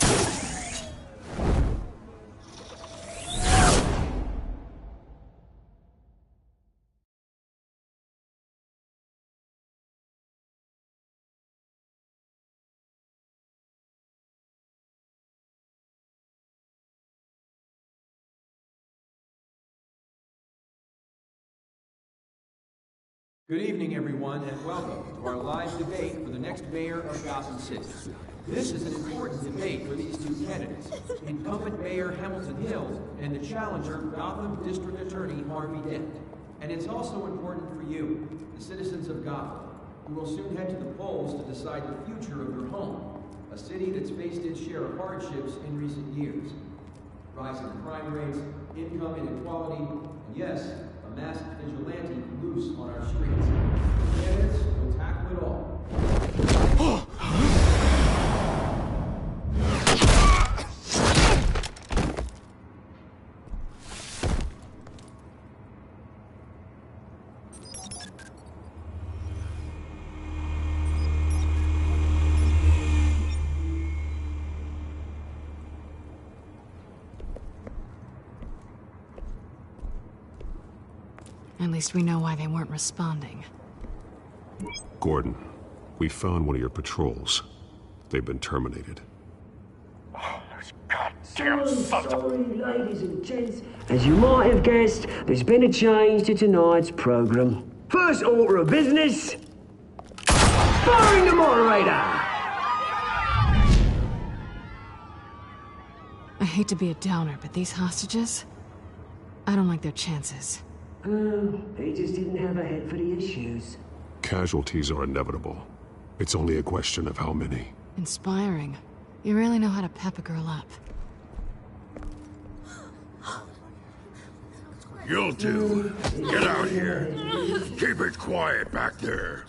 Good evening, everyone, and welcome to our live debate for the next mayor of Gotham City. This is an important debate for these two candidates, incumbent Mayor Hamilton Hill and the challenger, Gotham District Attorney Harvey Dent. And it's also important for you, the citizens of Gotham, who will soon head to the polls to decide the future of your home, a city that's faced its share of hardships in recent years. Rising crime rates, income inequality, and yes, a masked vigilante loose on our streets. Candidates will tackle it all. At least we know why they weren't responding. Gordon, we found one of your patrols. They've been terminated. Oh, those goddamn sons of... Sorry, ladies and gents. As you might have guessed, there's been a change to tonight's program. First order of business... firing the moderator! I hate to be a downer, but these hostages... I don't like their chances. He just didn't have a head for the issues. Casualties are inevitable. It's only a question of how many. Inspiring. You really know how to pep a girl up. You'll do. Get out here. Keep it quiet back there.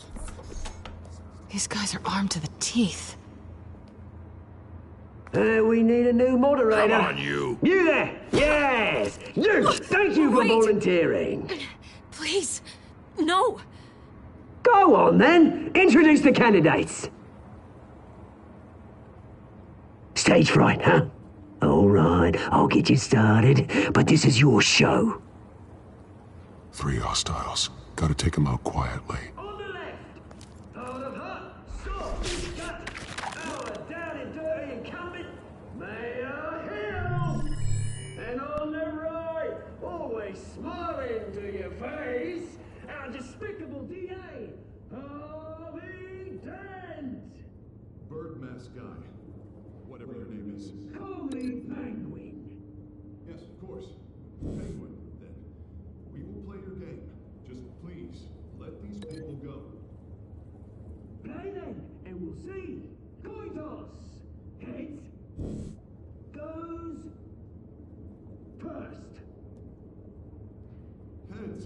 These guys are armed to the teeth. We need a new moderator. Come on, you. You there! Yes! You! Thank you for Wait. volunteering. Please, no. Go on, then. Introduce the candidates. Stage fright, huh? All right, I'll get you started, but this is your show. 3 hostiles. Gotta take them out quietly. On the left, out of hut, stop, cut, our down and dirty incumbent, Mayor Hill. And on the right, always smiling to your face, our despicable DA, Harvey Dent. Bird mask guy. Whatever your name is. Call me Penguin. Yes, of course. Penguin, then. We will play your game. Just please, let these people go. Play then, and we'll see. Coin toss. Heads goes first. Heads.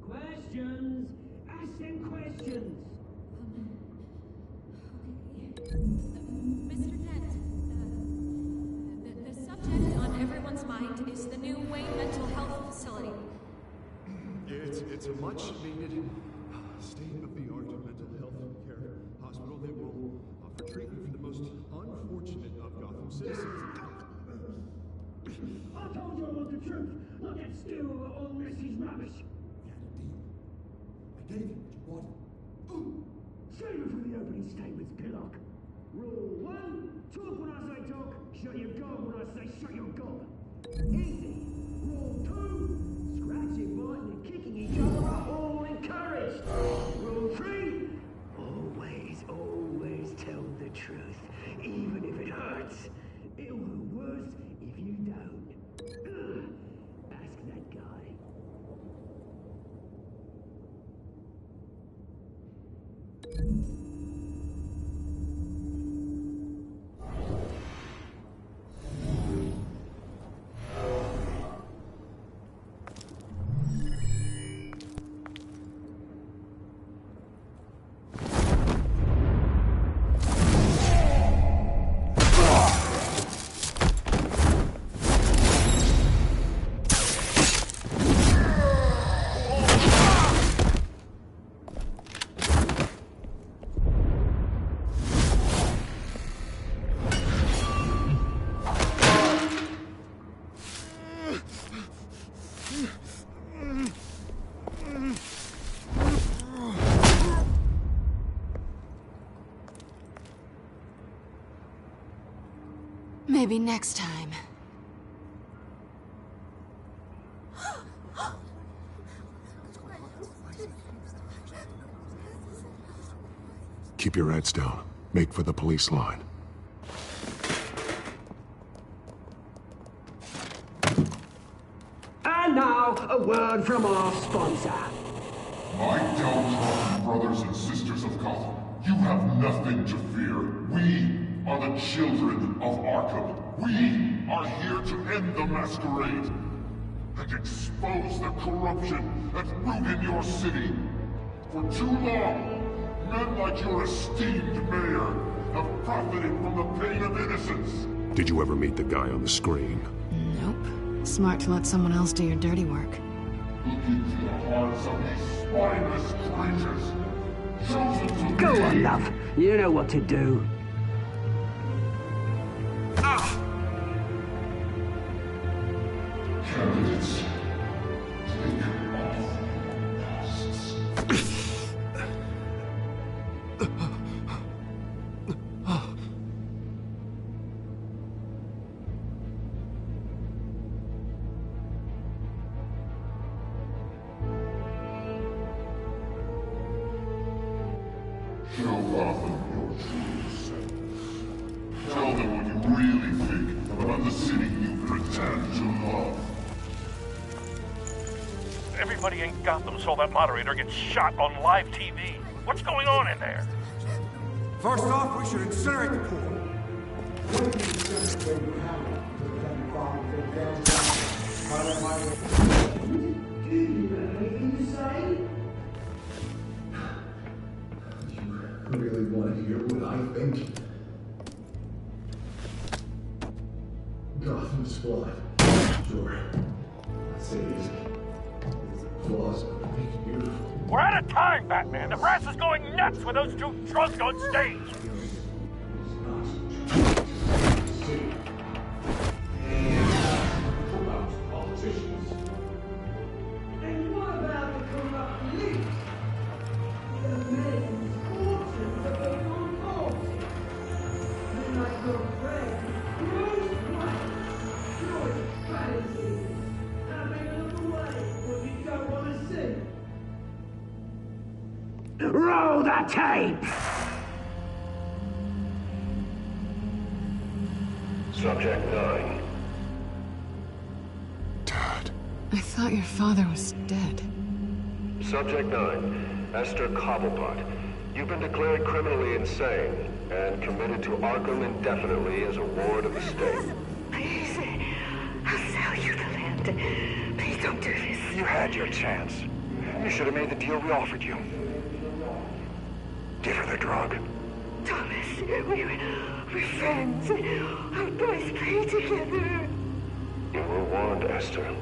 Questions. Ask them questions. Mr. Dent, the subject on everyone's mind is the new Wayne Mental Health Facility. It's a much-needed, state-of-the-art mental health care hospital that will offer treatment for the most unfortunate of Gotham citizens. I told you I want the truth, not that stew all Messi's rubbish. I gave you what you wanted. Save it for the opening statements, Pillock. Rule 1, talk when I say talk, shut your gob when I say shut your gob. Easy. Rule 2, scratching, biting and kicking each other are all encouraged. Rule 3, always tell the truth, even if it hurts. It'll be worse if you don't. Ask that guy. Maybe next time. Keep your heads down. Make for the police line. And now, a word from our sponsor. My downtrodden brothers and sisters of Gotham, you have nothing to fear. We are the children of Arkham. We are here to end the masquerade and expose the corruption that rooted your city. For too long, men like your esteemed mayor have profited from the pain of innocence. Did you ever meet the guy on the screen? Nope. Smart to let someone else do your dirty work. Look into the hearts of these spineless creatures. Chosen to Go on, love. You know what to do. Candidates, take off your masks. Show Gotham your true self. Tell them what you really think about the city you pretend to love. Everybody in Gotham saw that moderator get shot on live TV. What's going on in there? First off, we should incinerate the pool. You really want to hear what I think? Gotham's flawed. Sure. I'd say it's flaws that make it beautiful. We're out of time, Batman. The brass is going nuts with those two drunks on stage. Politicians. And what about the corrupt police? The men, fortunes of their own cause. They're like your friend, Bruce Wayne. Your strategy. Having a look away when you don't want to see. Roll the tape! Subject 9. I thought your father was dead. Subject 9, Esther Cobblepot. You've been declared criminally insane and committed to Arkham indefinitely as a ward of the state. Please, I'll sell you the land. Please don't do this. You had your chance. You should have made the deal we offered you. Give her the drug. Thomas, we're friends. Our boys play together. You were warned, Esther.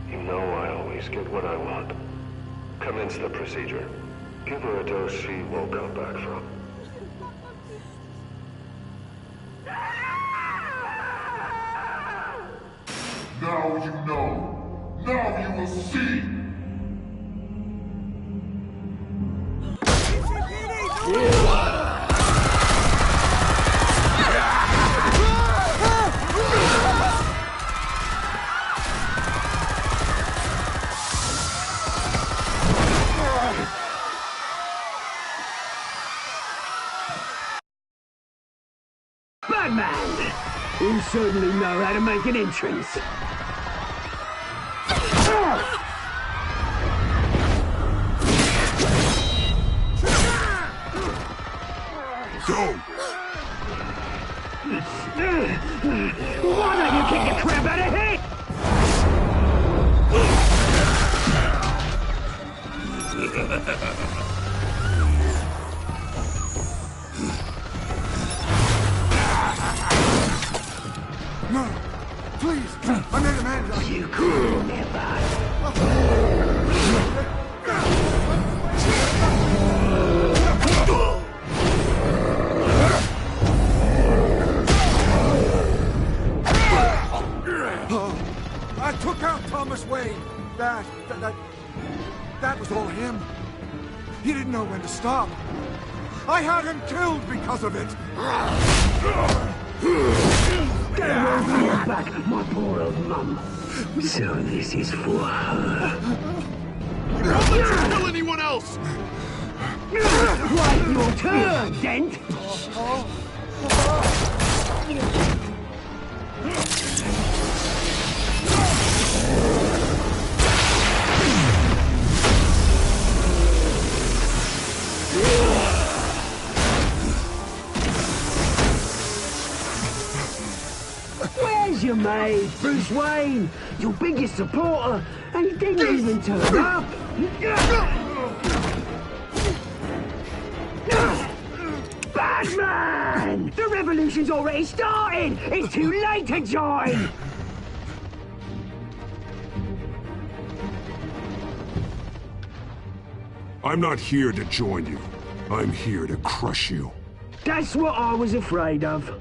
You know I always get what I want. Commence the procedure. Give her a dose she won't come back from. Now you know. Now you will see. Batman! You certainly know how to make an entrance. Why don't you kick the crap out of here? No, please, I made a man. You cool, never. I took out Thomas Wayne. That was all him. He didn't know when to stop. I had him killed because of it. Get her back, my poor old mum. So this is for her. Don't let you kill anyone else! Right, your turn, Dent! Where's your mate, Bruce Wayne? Your biggest supporter, and he didn't even turn up. Batman! The revolution's already started! It's too late to join! I'm not here to join you. I'm here to crush you. That's what I was afraid of.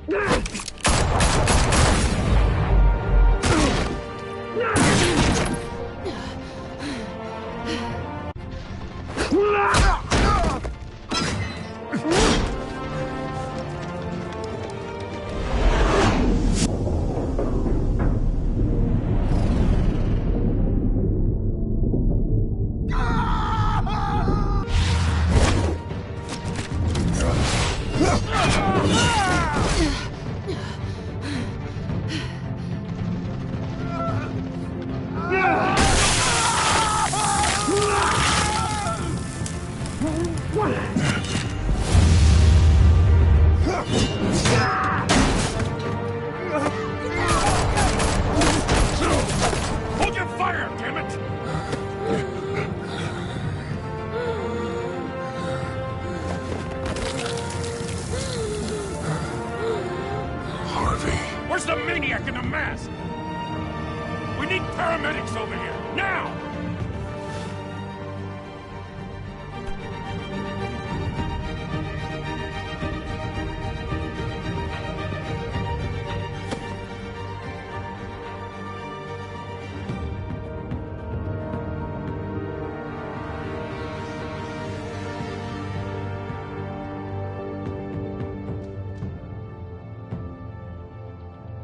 Where's the maniac in the mask? We need paramedics over here, now!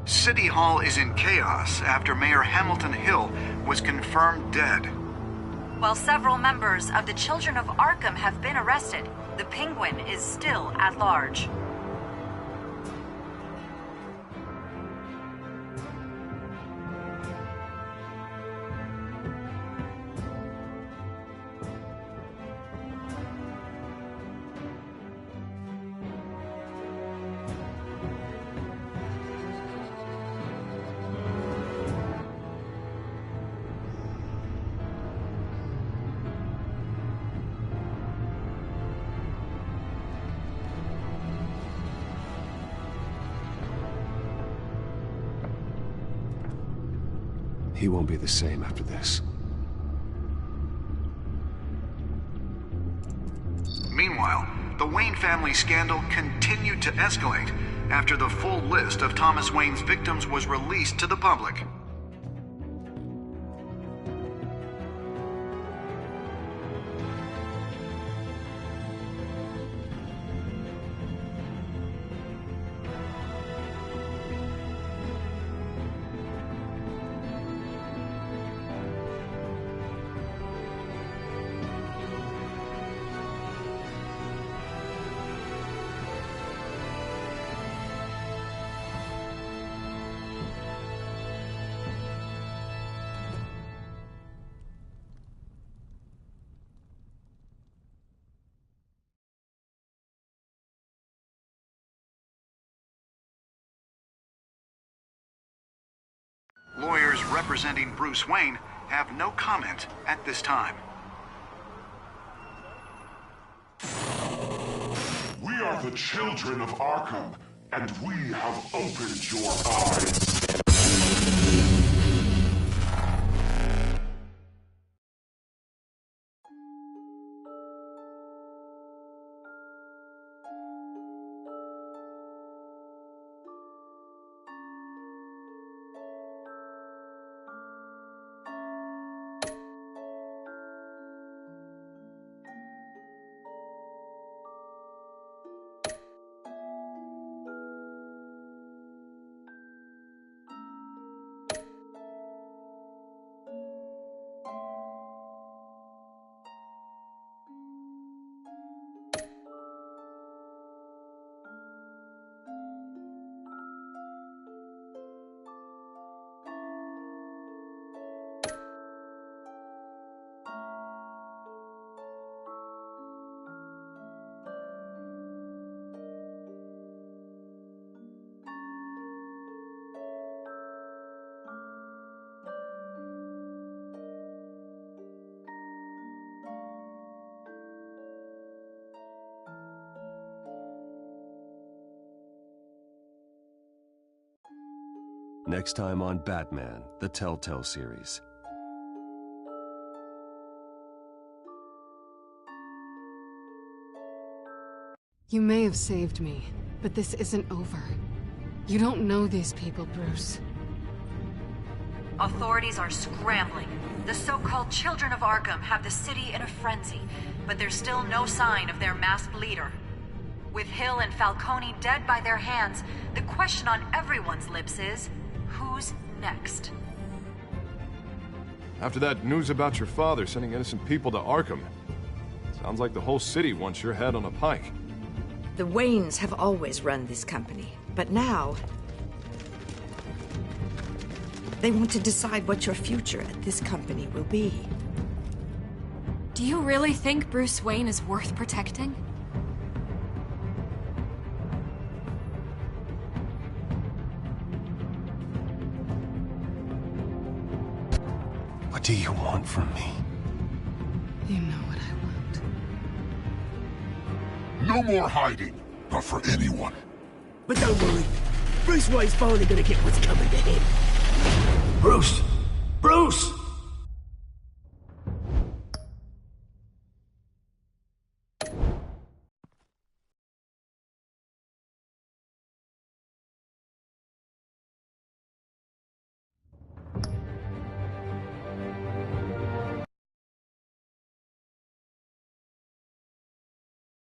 City Hall is in chaos after Mayor Hamilton Hill was confirmed dead. While several members of the Children of Arkham have been arrested, the Penguin is still at large. He won't be the same after this. Meanwhile, the Wayne family scandal continued to escalate after the full list of Thomas Wayne's victims was released to the public. Lawyers representing Bruce Wayne have no comment at this time. We are the children of Arkham, and we have opened your eyes. Next time on Batman, the Telltale series. You may have saved me, but this isn't over. You don't know these people, Bruce. Authorities are scrambling. The so-called Children of Arkham have the city in a frenzy, but there's still no sign of their masked leader. With Hill and Falcone dead by their hands, the question on everyone's lips is, who's next? After that news about your father sending innocent people to Arkham, sounds like the whole city wants your head on a pike. The Waynes have always run this company, but now they want to decide what your future at this company will be. Do you really think Bruce Wayne is worth protecting? What do you want from me? You know what I want. No more hiding, not for anyone. But don't worry. Bruce Wayne's finally gonna get what's coming to him. Bruce! Bruce!